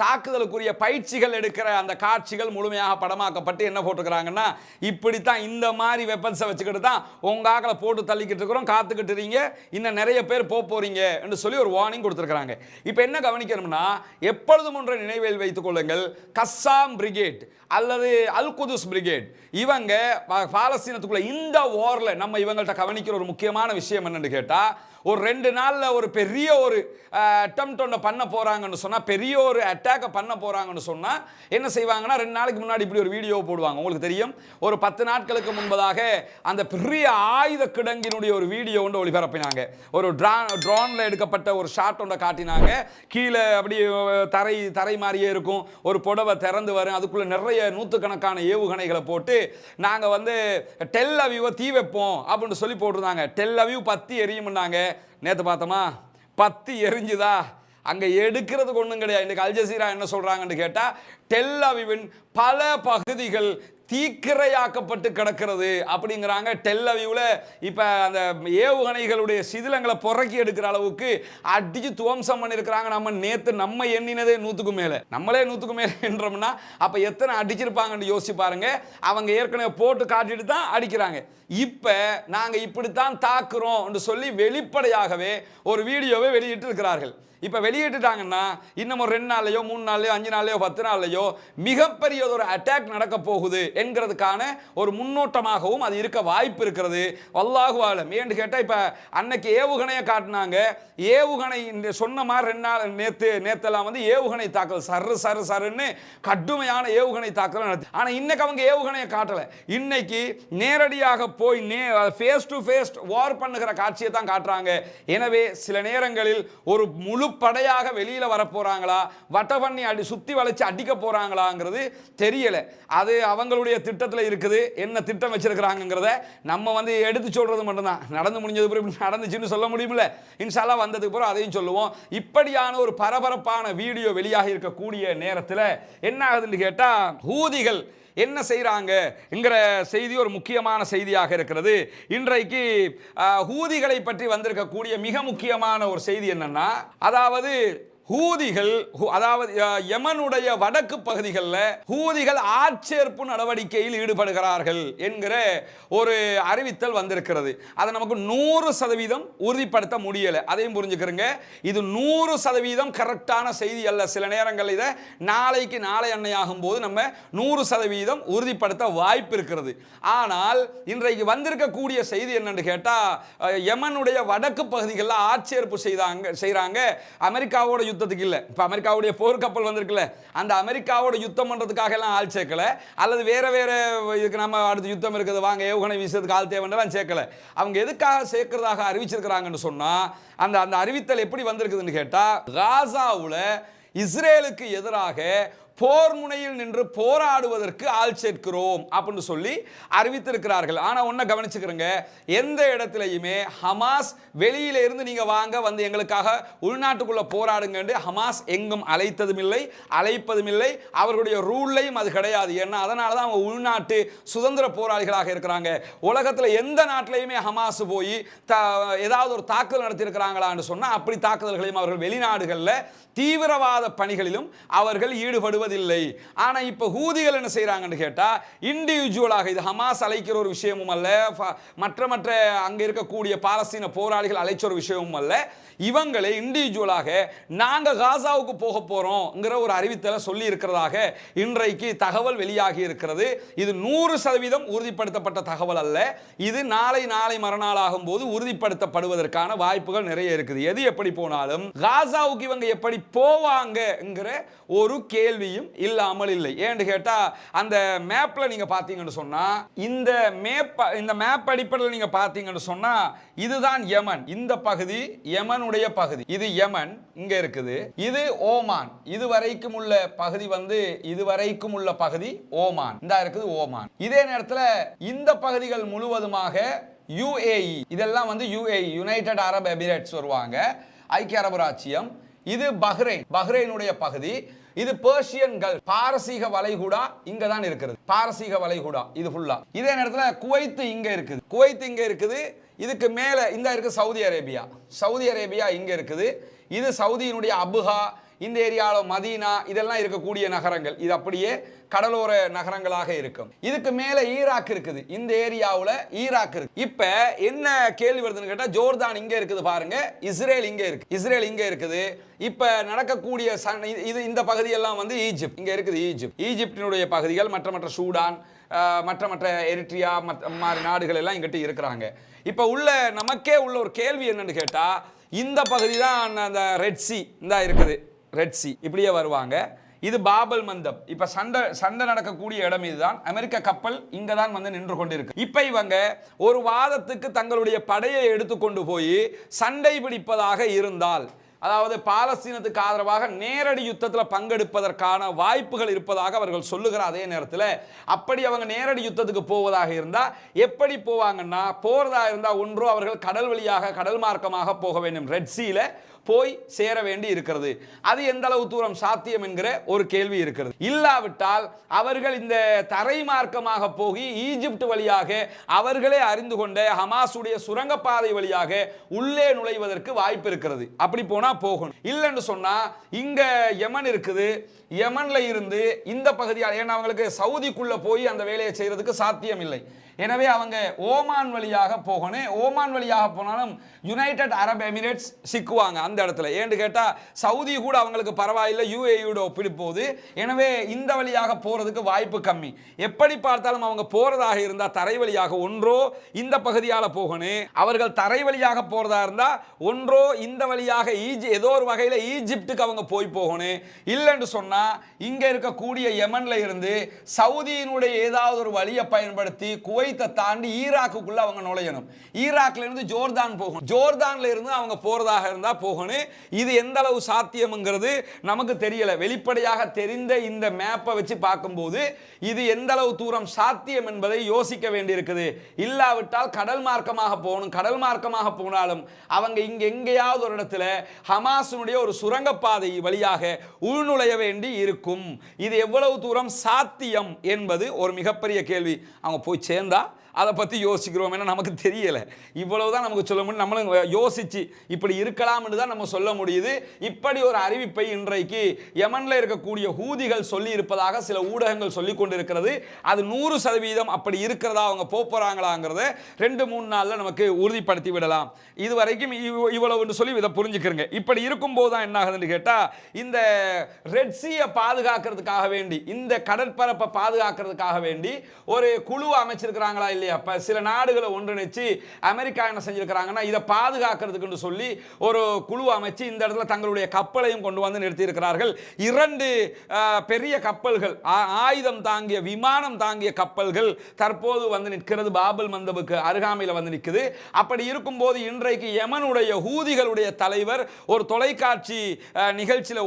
தாக்குதலுக்குரிய பயிற்சிகள் எடுக்கிற அந்த காட்சிகள் முழுமையாக படமாக்கப்பட்டு என்ன போட்டுக்கிறாங்கன்னா, இப்படித்தான் இந்த மாதிரி வெப்பன்ஸை வச்சுக்கிட்டு தான் உங்காக்களை போட்டு தள்ளிக்கிட்டு இருக்கிறோம், காத்துக்கிட்டு இருக்கீங்க, இன்னும் நிறைய பேர் போறீங்க என்று சொல்லி ஒரு வார்னிங் கொடுத்துருக்காங்க. இப்போ என்ன கவனிக்கணும்னா, எப்பொழுதும் ஒன்றை நினைவில் வைத்துக் கொள்ளுங்கள், கஸ்ஸாம் பிரிகேட் அல்லது அல் குதுஸ் பிரிகேட் இவங்க பாலஸ்தீனத்துக்குள்ள இந்த வார்ல நம்ம இவங்கள்ட்ட கவனிக்கிற ஒரு முக்கியமான விஷயம் என்னன்னு கேட்டா, ஒரு 2 நாள்ல ஒரு பெரிய ஒரு அட்டெம்ப்ட் ஒன்று பண்ண போறாங்கன்னு சொன்னா, பெரிய ஒரு அட்டாக்கை பண்ண போறாங்கன்னு சொன்னா என்ன செய்வாங்கன்னா, 2 நாளைக்கு முன்னாடி இப்படி ஒரு வீடியோ போடுவாங்க. உங்களுக்கு தெரியும், ஒரு 10 நாட்களுக்கு முன்பதாக அந்த பெரிய ஆயுத கிடங்கினுடைய ஒரு வீடியோ ஒன்று ஒளிபரப்பினாங்க. ஒரு ட்ரோன்ல எடுக்கப்பட்ட ஒரு ஷாட் ஒன்றை காட்டினாங்க. கீழே அப்படி தரை மாதிரியே இருக்கும், ஒரு புடவை திறந்து வரும், அதுக்குள்ள நிறைய நூற்றுக்கணக்கான ஏவுகணைகளை போட்டு நாங்கள் வந்து டெல் அவிவை தீ வைப்போம் அப்படின்னு சொல்லி போட்டிருந்தாங்க. டெல் அவிவ் பத்தி எரியும்னாங்க. நேற்று பார்த்தோமா, பத்தி எரிஞ்சுதா, அங்கே எடுக்கிறதுக்கு ஒன்றும் கிடையாது. இன்னைக்கு அல் ஜசீரா என்ன சொல்றாங்கன்னு கேட்டால், டெல் அவிவின் பல பகுதிகள் தீக்கிரையாக்கப்பட்டு கிடக்கிறது அப்படிங்கிறாங்க. டெல் அவிவ்ல இப்போ அந்த ஏவுகணைகளுடைய சிதிலங்களை புறக்கி எடுக்கிற அளவுக்கு அடிச்சு துவம்சம் பண்ணியிருக்கிறாங்க. நம்ம எண்ணினதே 100க்கு மேலே, நம்மளே 100க்கு மேலே என்றோம்னா அப்போ எத்தனை அடிச்சிருப்பாங்கன்னு யோசிச்சு பாருங்க. அவங்க ஏற்கனவே போட்டு காட்டிட்டு தான் அடிக்கிறாங்க. இப்போ நாங்கள் இப்படித்தான் தாக்குறோம் சொல்லி வெளிப்படையாகவே ஒரு வீடியோவை வெளியிட்டு இருக்கிறார்கள். இப்போ வெளியிட்டுட்டாங்கன்னா இன்னும் ஒரு 2 நாள்லையோ 3 நாள்லையோ 5 நாள்லையோ 10 நாள்லையோ மிகப்பெரிய ஒரு அட்டாக் நடக்க போகுது என்கிறதுக்கான ஒரு முன்னோட்டமாகவும் அது இருக்க வாய்ப்பு இருக்கிறது. அல்லாஹு ஆலம். ஏன்னு கேட்டால் இப்போ அன்னைக்கு ஏவுகணையை காட்டினாங்க. ஏவுகணை சொன்ன மாதிரி 2 நாள் நேத்தெல்லாம் வந்து ஏவுகணை தாக்கல் சருன்னு கடுமையான ஏவுகணை தாக்கல் நடத்து. ஆனால் இன்னைக்கு அவங்க ஏவுகணையை காட்டலை. இன்னைக்கு நேரடியாக போய் ஃபேஸ் டு ஃபேஸ் வார் பண்ணுகிற காட்சியை தான் காட்டுறாங்க. எனவே சில நேரங்களில் ஒரு முழு படையாக வெளியில வர போறாங்களா, வட்ட பண்ணி சுத்தி வளைச்சு அடிக்க போறாங்களாங்கிறது தெரியல. அது அவங்களுடைய திட்டத்தில் இருக்குது. என்ன திட்டம் வச்சிருக்கிறாங்கிறத நம்ம வந்து எடுத்து சொல்றது மட்டும்தான். நடந்து முடிஞ்சது பிறகு நடந்துச்சுன்னு சொல்ல முடியுமில்ல. இன்ஷால்லா வந்ததுக்கு பிறகு அதையும் சொல்லுவோம். இப்படியான ஒரு பரபரப்பான வீடியோ வெளியாக இருக்கக்கூடிய நேரத்தில் என்ன ஆகுதுன்னு கேட்டா, ஹூதிகள் என்ன செய்கிறாங்கங்கிற செய்தி ஒரு முக்கியமான செய்தியாக இருக்கிறது. இன்றைக்கு ஹூதிகளை பற்றி வந்திருக்கக்கூடிய மிக முக்கியமான ஒரு செய்தி என்னன்னா, அதாவது ஹூதிகள், அதாவது யமனுடைய வடக்கு பகுதிகளில் ஹூதிகள் ஆட்சேர்ப்பு நடவடிக்கையில் ஈடுபடுகிறார்கள் என்கிற ஒரு அறிவித்தல் வந்திருக்கிறது. அதை நமக்கு 100% உறுதிப்படுத்த முடியலை. அதையும் புரிஞ்சுக்கிறங்க. இது 100% கரெக்டான செய்தி அல்ல. சில நேரங்கள் இதை நாளை அன்னையாகும் போது நம்ம 100% உறுதிப்படுத்த வாய்ப்பு இருக்கிறது. ஆனால் இன்றைக்கு வந்திருக்கக்கூடிய செய்தி என்னன்னு கேட்டால், யமனுடைய வடக்கு பகுதிகளில் ஆட்சேர்ப்பு செய்கிறாங்க. அமெரிக்காவோட யுத்தத்துக்கு இல்ல. இப்ப அமெரிக்காவுடைய போர்க்கப்பல் வந்திருக்குல்ல, அந்த அமெரிக்காவோட யுத்தம் பண்றதுக்காக எல்லாம் ஆள் சேர்க்கல, அல்லது வேற இதுக்கு நம்ம அடுத்து யுத்தம் இருக்குது வாங்க ஏவுகணை வீசுறதுக்கு ஆள் தேவைன்னு சேர்க்கல. அவங்க எதுக்காக சேர்க்கிறதாக அறிவிச்சிருக்கிறாங்கன்னு சொன்னா, அந்த அறிவித்தல் எப்படி வந்திருக்குதுன்னு கேட்டா, காசாவுல இஸ்ரேலுக்கு எதிராக போர் முனையில் நின்று போராடுவதற்கு ஆள் சேர்க்கிறோம் அப்படின்னு சொல்லி அறிவித்திருக்கிறார்கள். ஆனா ஒன்ன கவனிச்சுக்கிறங்க, எந்த இடத்திலையுமே ஹமாஸ் வெளியில இருந்து நீங்க வாங்க வந்து எங்களுக்காக உள்நாட்டுக்குள்ள போராடுங்க என்று ஹமாஸ் எங்கும் அழைத்ததும் இல்லை, அழைப்பதும் இல்லை. அவர்களுடைய ரூல்லையும் அது கிடையாது. ஏன்னா அதனால தான் அவங்க உள்நாட்டு சுதந்திர போராளிகளாக இருக்கிறாங்க. உலகத்துல எந்த நாட்டிலையுமே ஹமாஸ் போய் ஏதாவது ஒரு தாக்குதல் நடத்தி இருக்கிறாங்களான்னு சொன்னா அப்படி தாக்குதல்களையும் அவர்கள் வெளிநாடுகளில் தீவிரவாத பணிகளிலும் அவர்கள் ஈடுபடுவதில்லை. ஆனா இப்ப ஹூதிகள் என்ன செய்யறாங்கன்னு கேட்டா, இண்டிவிஜுவலாக, இது ஹமாஸ் அழைக்கிற ஒரு விஷயமும் அல்ல, மற்ற அங்க இருக்கக்கூடிய பாலஸ்தீன போராளிகள் அழைச்ச ஒரு விஷயமும் அல்ல, இவங்களை இண்டிவிஜுவலாக நாங்க காசாவுக்கு போக போறோம்ங்கிற ஒரு அறிவித்தலை சொல்லி இருக்கிறதாக இன்றைக்கு தகவல் வெளியாகி இருக்கிறது. இது 100% உறுதிப்படுத்தப்பட்ட தகவல் அல்ல. இது நாளை மறுநாள் ஆகும் போது உறுதிப்படுத்தப்படுவதற்கான வாய்ப்புகள் நிறைய இருக்குது. எது எப்படி போனாலும் காசாவுக்கு இவங்க எப்படி போவாங்கங்கிற ஒரு கேள்வியும் இல்லாமல் இல்லை. ஏன்னு கேட்டா, அந்த மேப்ல நீங்க பாத்தீங்கன்னு சொன்னா, இந்த மேப் அடிப்படையில் நீங்க பாத்தீங்கன்னு சொன்னா, இதுதான் யமன். இந்த பகுதி யமனுடைய பகுதி. இது யமன் இங்க இருக்குது. இது ஓமான். இதுவரைக்கும் உள்ள பகுதி இதுவரைக்கும் உள்ள பகுதி ஓமான். இந்த இருக்குது ஓமான். இதே நேரத்தில் இந்த பகுதிகள் முழுவதுமாக UAE. இதெல்லாம் UAE, யுனைடெட் அரபு எமிரேட்ஸ் வருவாங்க, ஐக்கிய அரபு ராச்சியம். இது பஹ்ரைனுடைய பகுதி. இது பெர்ஷியன் கல்ஃப், பாரசீக வளைகுடா இங்க தான் இருக்கிறது. பாரசீக வளைகுடா இது ஃபுல்லா. இதே நேரத்தில் குவைத் இங்க இருக்குது. இதுக்கு மேல இந்த இருக்கு சவுதி அரேபியா இங்க இருக்குது. இது சவுதியினுடைய அபுஹா, இந்த ஏரியாவில் மதீனா, இதெல்லாம் இருக்கக்கூடிய நகரங்கள். இது அப்படியே கடலோர நகரங்களாக இருக்கும். இதுக்கு மேல ஈராக் இருக்குது. இந்த ஏரியாவில் ஈராக் இருக்கு. இப்ப என்ன கேள்வி வருதுன்னு கேட்டா, ஜோர்தான் இங்க இருக்குது பாருங்க, இஸ்ரேல் இங்க இருக்குது. இப்ப நடக்கக்கூடிய இந்த பகுதியெல்லாம் ஈஜிப்ட் இங்க இருக்குது. ஈஜிப்டினுடைய பகுதிகள், மற்ற சூடான், மற்ற எரிட்ரியா மாதிரி நாடுகள் எல்லாம் இங்கிட்ட இருக்கிறாங்க. இப்ப நமக்கே உள்ள ஒரு கேள்வி என்னன்னு கேட்டா, இந்த பகுதி தான் அந்த ரெட் சி இருக்குது. ரெட் சி இப்படியே வருவாங்க. இது பாபல் மந்தப். இப்ப சண்டை நடக்கக்கூடிய இடம் இதுதான். அமெரிக்க கப்பல் இங்க தான் நின்று கொண்டிருக்கு. இப்ப இவங்க ஒரு வாதத்துக்கு தங்களுடைய படையை எடுத்துக்கொண்டு போய் சண்டை பிடிப்பதாக இருந்தால், அதாவது பாலஸ்தீனத்துக்கு ஆதரவாக நேரடி யுத்தத்தில் பங்கெடுப்பதற்கான வாய்ப்புகள் இருப்பதாக அவர்கள் சொல்லுகிற அதே நேரத்தில், அப்படி அவங்க நேரடி யுத்தத்துக்கு போவதாக இருந்தால் எப்படி போவாங்கன்னா, போறதா இருந்தால் ஒன்றோ அவர்கள் கடல் வழியாக, கடல் மார்க்கமாக போக வேண்டும், ரெட் சீல போய் சேர வேண்டி இருக்கிறது. அது எந்த அளவு தூரம் சாத்தியம் என்கிற ஒரு கேள்வி இருக்கிறது. இல்லாவிட்டால் அவர்கள் இந்த தரை மார்க்கமாக போய் ஈஜிப்ட் வழியாக அவர்களே அறிந்து கொண்ட ஹமாஸுடைய சுரங்கப்பாதை வழியாக உள்ளே நுழைவதற்கு வாய்ப்பு இருக்கிறது. அப்படி போனா போகணும். இல்லைன்னு சொன்னா இங்க யமன் இருக்குது. யமன்ல இருந்து இந்த பகுதியால், ஏன்னா அவங்களுக்கு சவுதிக்குள்ள போய் அந்த வேலையை செய்யறதுக்கு சாத்தியம் இல்லை. எனவே அவங்க ஓமான் வழியாக போகணும். ஓமான் வழியாக போனாலும் யுனைடெட் அரபு எமிரேட்ஸ் சிக்குவாங்க அந்த இடத்துல. ஏன்னு கேட்டா சவுதி கூட அவங்களுக்கு பரவாயில்லை, UAE ஒப்பிடும்போது. எனவே இந்த வழியாக போறதுக்கு வாய்ப்பு கம்மி. எப்படி பார்த்தாலும் அவங்க போறதாக இருந்தா தரை வழியாக ஒன்றோ இந்த பகுதியால போகணும். அவர்கள் தரை வழியாக போறதா இருந்தா ஒன்றோ இந்த வழியாக ஏதோ ஒரு வகையில ஈஜிப்டுக்கு அவங்க போகணும். இல்லைன்னு சொன்னா இங்க இருக்கக்கூடிய யமன்ல இருந்து சவுதியினுடைய ஏதாவது ஒரு வழியை பயன்படுத்தி குவைத்தை தாண்டி ஈராக்குள்ள அவங்க நுழையணும். ஈராக்ல இருந்து ஜோர்தான் போகணும். ஜோர்தான்ல இருந்து அவங்க போறதாக இருந்தா போகணும். இது எந்த அளவு சாத்தியம்ங்கிறது நமக்கு தெரியல. வெளிப்படையாக தெரிந்த இந்த மேப்பை வச்சு பார்க்கும்போது இது எந்த அளவு தூரம் சாத்தியம் என்பதை யோசிக்க வேண்டியிருக்குது. இல்லாவிட்டால் கடல் மார்க்கமாக போகணும். கடல் மார்க்கமாக போனாலும் அவங்க இங்க எங்கேயாவது ஒரு இடத்துல ஹமாஸினுடைய ஒரு சுரங்கப்பாதை வழியாக உள்நுழைய வேண்டி இருக்கும். இது எவ்வளவு தூரம் சாத்தியம் என்பது ஒரு மிகப்பெரிய கேள்வி. அவங்க போய் சேர்ந்தா அதை பற்றி யோசிக்கிறோம். ஏன்னா நமக்கு தெரியலை. இவ்வளவுதான் நமக்கு சொல்ல முடியும். நம்மளும் யோசிச்சு இப்படி இருக்கலாம்னு தான் நம்ம சொல்ல முடியுது. இப்படி ஒரு அறிவிப்பை இன்றைக்கு யமன்ல இருக்கக்கூடிய ஹூதிகள் சொல்லி இருப்பதாக சில ஊடகங்கள் சொல்லி கொண்டிருக்கிறது. அது 100% அப்படி இருக்கிறதா, அவங்க போறாங்களாங்கிறத 2-3 நாள்ல நமக்கு உறுதிப்படுத்தி விடலாம். இது வரைக்கும் இவ்வளவுன்னு சொல்லி இதை புரிஞ்சுக்கிறங்க. இப்படி இருக்கும்போது தான் என்ன ஆகுதுன்னு கேட்டா, இந்த ரெட் சீயை பாதுகாக்கிறதுக்காக வேண்டி, இந்த கடற்பரப்பை பாதுகாக்கிறதுக்காக வேண்டி ஒரு குழு அமைச்சிருக்கிறாங்களா இல்லையா? சில நாடுகளை ஒன்றிணைச்சு அமெரிக்கா என்ன செஞ்சிருக்கிறாங்கன்னா, இதை பாதுகாக்கிறதுக்கு சொல்லி ஒரு குழு குழு அமைச்சு இந்த இடத்துல தங்களுடைய கப்பலையும் கொண்டு வந்து நிறுத்தி இருக்கிறார்கள். 2 பெரிய கப்பல்கள், ஆயுதம் தாங்கிய விமானம் தாங்கிய கப்பல்கள் தற்போது வந்து நிற்கிறது. பாபல் மந்தபுக்கு அருகாமையில் வந்து நிற்குது. அப்படி இருக்கும்போது இன்றைக்கு யமனுடைய ஹூதிகளுடைய தலைவர் ஒரு தொலைக்காட்சி நிகழ்ச்சியில்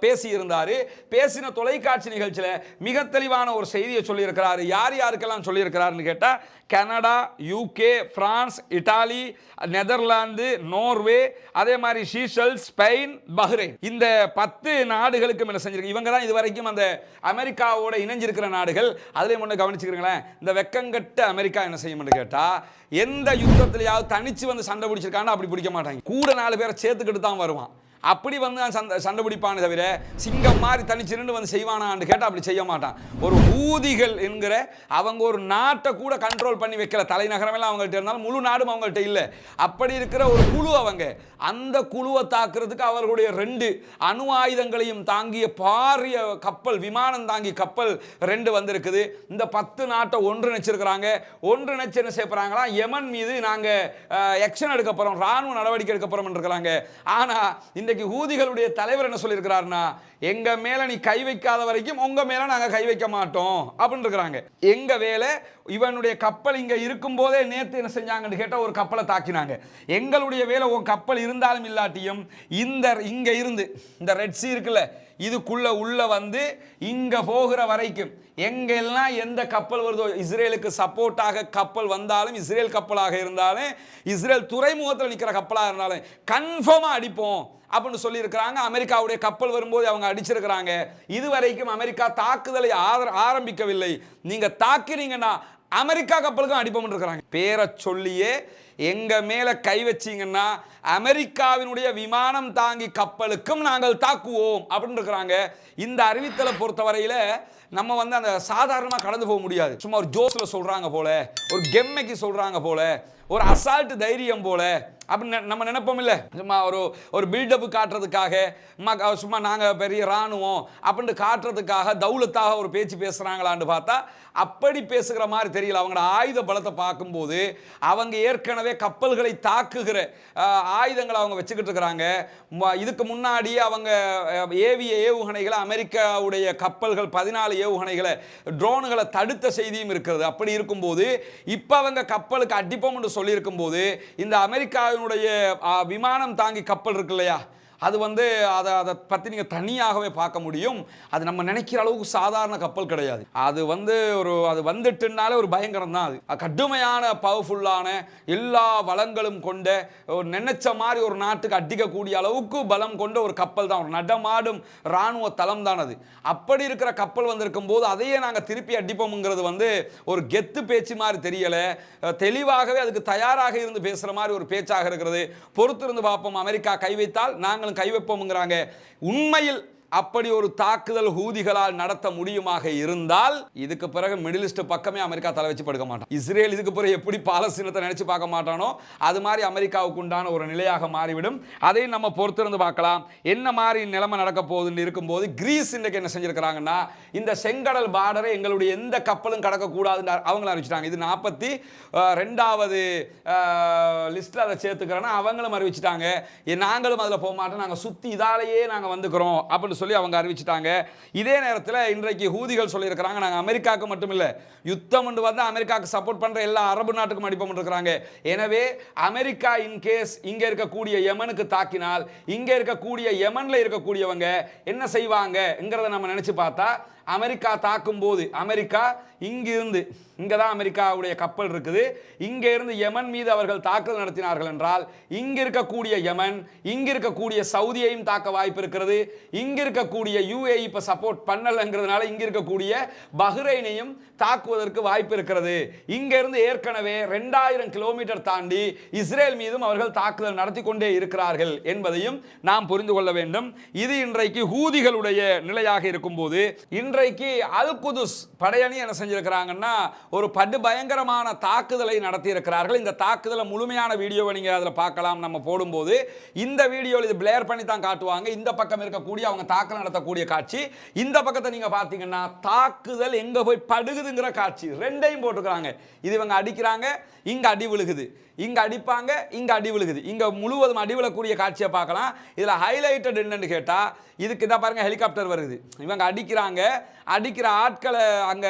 பேசியிருந்தார். பேசின தொலைக்காட்சி நிகழ்ச்சியில் மிக தெளிவான ஒரு செய்தியை சொல்லியிருக்கிறார். யார் யாருக்கெல்லாம் சொல்லியிருக்கிறார்னு கேட்டால் Canada, UK, France, Italy, Netherlands, Norway, அதே மாதிரி சீஷல்ஸ், ஸ்பெயின், பஹ்ரைன், இந்த 10 நாடுகளுக்கும் என்ன செஞ்சிருக்கு. இவங்க தான் இதுவரைக்கும் அந்த அமெரிக்காவோட இணைஞ்சிருக்கிற நாடுகள். அதுலேயும் ஒன்று கவனிச்சுக்கிறீங்களேன், இந்த வெக்கங்கட்ட அமெரிக்கா என்ன செய்யும்னு கேட்டால் எந்த யுத்தத்திலேயாவது தனிச்சு வந்து சண்டை பிடிச்சிருக்காங்க, அப்படி பிடிக்க மாட்டாங்க. கூட 4 பேரை சேர்த்துக்கிட்டு தான் வருவான். அப்படி வந்து சண்டை பிடிப்பானே தவிர சிங்கம் மாதிரி தனிச்சிருந்து வந்து செய்வானான்னு கேட்டால் அப்படி செய்ய மாட்டான். ஒரு ஹூதிகள் என்கிற அவங்க ஒரு நாட்டை கூட கண்ட்ரோல் பண்ணி வைக்கல. தலைநகரமெல்லாம் அவங்கள்ட்ட இருந்தாலும் முழு நாடும் அவங்கள்ட்ட இல்லை. அப்படி இருக்கிற ஒரு குழு அவங்க. அந்த குழுவை தாக்குறதுக்கு அவர்களுடைய 2 அணு ஆயுதங்களையும் தாங்கிய பாரிய கப்பல், விமானம் தாங்கி கப்பல் 2 வந்திருக்குது. இந்த 10 நாட்டை ஒன்றிணைச்சிருக்கிறாங்க. ஒன்றிணைச்சு என்ன செய்யப்படுறாங்களா, யமன் மீது நாங்கள் ஆக்ஷன் எடுக்க போகிறோம், ராணுவ நடவடிக்கை எடுக்க போகிறோம் இருக்கிறாங்க. ஆனால் இந்த ஹூதிகளுடைய தலைவர் என்ன சொல்லியிருக்கிறார்னா, எங்க மேல நீ கை வைக்காத வரைக்கும் உங்க மேல நாங்க கை வைக்க மாட்டோம் அப்படின்னு இருக்கிறாங்க. எங்க வேலை, இவனுடைய கப்பல் இங்க இருக்கும் போதே நேற்று என்ன செஞ்சாங்கன்னு கேட்டா ஒரு கப்பலை தாக்கினாங்க. எங்களுடைய வேலை உன் கப்பல் இருந்தாலும் இல்லாட்டியும் இங்க இருந்து இந்த ரெட் சீ இருக்குல்ல, இதுக்குள்ள உள்ள வந்து இங்க போகிற வரைக்கும் எங்கெல்லாம் எந்த கப்பல் வருதோ, இஸ்ரேலுக்கு சப்போர்ட்டாக கப்பல் வந்தாலும், இஸ்ரேல் கப்பலாக இருந்தாலும், இஸ்ரேல் துறைமுகத்தில் நிற்கிற கப்பலாக இருந்தாலும் கன்ஃபார்மா அடிப்போம் அப்படின்னு சொல்லி இருக்கிறாங்க. அமெரிக்காவுடைய கப்பல் வரும்போது அவங்க அடிச்சிருக்கிறாங்க. இதுவரைக்கும் அமெரிக்கா தாக்குதலை ஆரம்பிக்கவில்லை. நீங்க தாக்கிறீங்கன்னா அமெரிக்கா கப்பலுக்கும் அடிப்போம் இருக்கிறாங்க. பேரை சொல்லியே எங்க மேல கை வச்சீங்கன்னா அமெரிக்காவினுடைய விமானம் தாங்கி கப்பலுக்கும் நாங்கள் தாக்குவோம் அப்படின்னு இருக்கிறாங்க. இந்த அறிவித்தலை பொறுத்தவரையில நம்ம வந்து அந்த சாதாரணமாக கடந்து போக முடியாது. சும்மா ஒரு ஜோஸ்ல சொல்றாங்க போல, ஒரு கெம்மைக்கு சொல்றாங்க போல, ஒரு அசால்ட் தைரியம் போல அப்படின்னு நம்ம நினைப்போம் இல்லை. சும்மா ஒரு பில்டப் காட்டுறதுக்காக, சும்மா நாங்கள் பெரிய இராணுவம் அப்படின்னு காட்டுறதுக்காக தௌலத்தாக ஒரு பேச்சு பேசுகிறாங்களான்னு பார்த்தா அப்படி பேசுகிற மாதிரி தெரியல. அவங்களோட ஆயுத பலத்தை பார்க்கும்போது அவங்க ஏற்கனவே கப்பல்களை தாக்குகிற ஆயுதங்களை அவங்க வச்சுக்கிட்டு இருக்கிறாங்க. இதுக்கு முன்னாடியே அவங்க ஏவிய ஏவுகணைகளை, அமெரிக்காவுடைய கப்பல்கள் 14 ஏவுகணைகளை, ட்ரோனுகளை தடுத்த செய்தியும் இருக்கிறது. அப்படி இருக்கும்போது இப்போ அவங்க கப்பலுக்கு அடிப்போம் என்று சொல்லியிருக்கும் போது இந்த அமெரிக்காவினுடைய விமானம் தாங்கி கப்பல் இருக்கு இல்லையா, அது வந்து அதை பற்றி நீங்கள் தனியாகவே பார்க்க முடியும். அது நம்ம நினைக்கிற அளவுக்கு சாதாரண கப்பல் கிடையாது. அது வந்து அது வந்துட்டுனாலே ஒரு பயங்கரம் தான். அது கடுமையான பவர்ஃபுல்லான எல்லா வளங்களும் கொண்ட ஒரு நினைச்ச மாதிரி ஒரு நாட்டுக்கு அடிக்கக்கூடிய அளவுக்கு பலம் கொண்ட ஒரு கப்பல் தான், ஒரு நடமாடும் இராணுவ தளம் தான் அது. அப்படி இருக்கிற கப்பல் வந்திருக்கும் போது அதையே நாங்கள் திருப்பி அடிப்போம்ங்கிறது வந்து ஒரு கெத்து பேச்சு மாதிரி தெரியலை. தெளிவாகவே அதுக்கு தயாராக இருந்து பேசுகிற மாதிரி ஒரு பேச்சாக இருக்கிறது. பொறுத்திருந்து பார்ப்போம். அமெரிக்கா கை வைத்தால் நாங்களும் கை வைப்போம்ங்கிறாங்க. உண்மையில் அப்படி ஒரு தாக்குதல் ஹூதிகளால் நடத்த முடியுமாக இருந்தால் இதுக்கு பிறகு மிடில் ஈஸ்ட் பக்கமே அமெரிக்கா தலை வச்சு படுக்க மாட்டான். இஸ்ரேல் இதுக்கு பிறகு எப்படி பாலஸ்தீனத்தை நினைச்சு பார்க்க மாட்டானோ அது மாதிரி அமெரிக்காவுக்கு உண்டான ஒரு நிலையாக மாறிவிடும். அதையும் நம்ம பொறுத்திருந்து பார்க்கலாம் என்ன மாதிரி நிலைமை நடக்க போகுதுன்னு இருக்கும்போது கிரீஸ் இன்றைக்கு என்ன செஞ்சிருக்கிறாங்கன்னா, இந்த செங்கடல் பார்டரை எங்களுடைய எந்த கப்பலும் கடக்கக்கூடாதுன்னு அவங்களும் அறிவிச்சிட்டாங்க. இது 42வது லிஸ்ட்டில் அதை சேர்த்துக்கிறோன்னா அவங்களும் அறிவிச்சிட்டாங்க. நாங்களும் அதில் போக மாட்டோம், நாங்கள் சுற்றி இதாலேயே நாங்கள் வந்துக்கிறோம் அப்படின்னு சொல்லி அவங்க அறிவிச்சிட்டாங்க. இதே நேரத்தில் இன்றைக்கு ஹூதிகள் சொல்லியிருக்கிறாங்க, நாங்கள் அமெரிக்காவுக்கு மட்டும் இல்லை, யுத்தம் வந்து அமெரிக்காவுக்கு சப்போர்ட் பண்ணுற எல்லா அரபு நாட்டுக்கும் அடிப்போம் இருக்கிறாங்க. எனவே அமெரிக்கா இன்கேஸ் இங்கே இருக்கக்கூடிய யமனுக்கு தாக்கினால் இங்கே இருக்கக்கூடிய யமனில் இருக்கக்கூடியவங்க என்ன செய்வாங்கங்கிறத நம்ம நினச்சி பார்த்தா, அமெரிக்கா தாக்கும் போது அமெரிக்கா இங்கிருந்து இங்கே தான் அமெரிக்காவுடைய கப்பல் இருக்குது, இங்கே இருந்து யமன் மீது அவர்கள் தாக்குதல் நடத்தினார்கள் என்றால் இங்கே இருக்கக்கூடிய யமன், இங்கே இருக்கக்கூடிய சவுதியையும் தாக்க வாய்ப்பு இருக்கிறது. இங்கே இருக்கக்கூடிய UAE இப்போ சப்போர்ட் பண்ணலைங்கிறதுனால இங்கே இருக்கக்கூடிய பஹ்ரைனையும் தாக்குவதற்கு வாய்ப்பு இருக்கிறது. இங்கே இருந்து ஏற்கனவே 2000 கிலோமீட்டர் தாண்டி இஸ்ரேல் மீதும் அவர்கள் தாக்குதல் நடத்தி கொண்டே இருக்கிறார்கள் என்பதையும் நாம் புரிந்து கொள்ள வேண்டும். இது இன்றைக்கு ஹூதிகளுடைய நிலையாக இருக்கும்போது இன்றைக்கு அல் குதுஸ் படையணி என்ன செஞ்சிருக்கிறாங்கன்னா ஒரு படு பயங்கரமான தாக்குதலை நடத்தி இருக்கிறார்கள். இந்த தாக்குதலை முழுமையான வீடியோவை நீங்க அதில் பார்க்கலாம். நம்ம போடும்போது இந்த வீடியோவில் இது பிளேர் பண்ணி தான் காட்டுவாங்க. இந்த பக்கம் இருக்கக்கூடிய அவங்க தாக்குதல் நடத்தக்கூடிய காட்சி, இந்த பக்கத்தை நீங்க பார்த்தீங்கன்னா தாக்குதல் எங்க போய் படுகுதுங்கிற காட்சி ரெண்டையும் போட்டுக்கிறாங்க. இது இவங்க அடிக்கிறாங்க, இங்க அடி விழுகுது, இங்க அடிப்பாங்க, இங்க அடி விழுகுது, இங்க முழுவதும் அடி விழக்கூடிய காட்சியை பார்க்கலாம். இதுல ஹைலைட்டட் என்னன்னு கேட்டா இதுக்கு தான் பாருங்க ஹெலிகாப்டர் வருது. இவங்க அடிக்கிறாங்க, அடிக்கிற ஆட்களை அங்க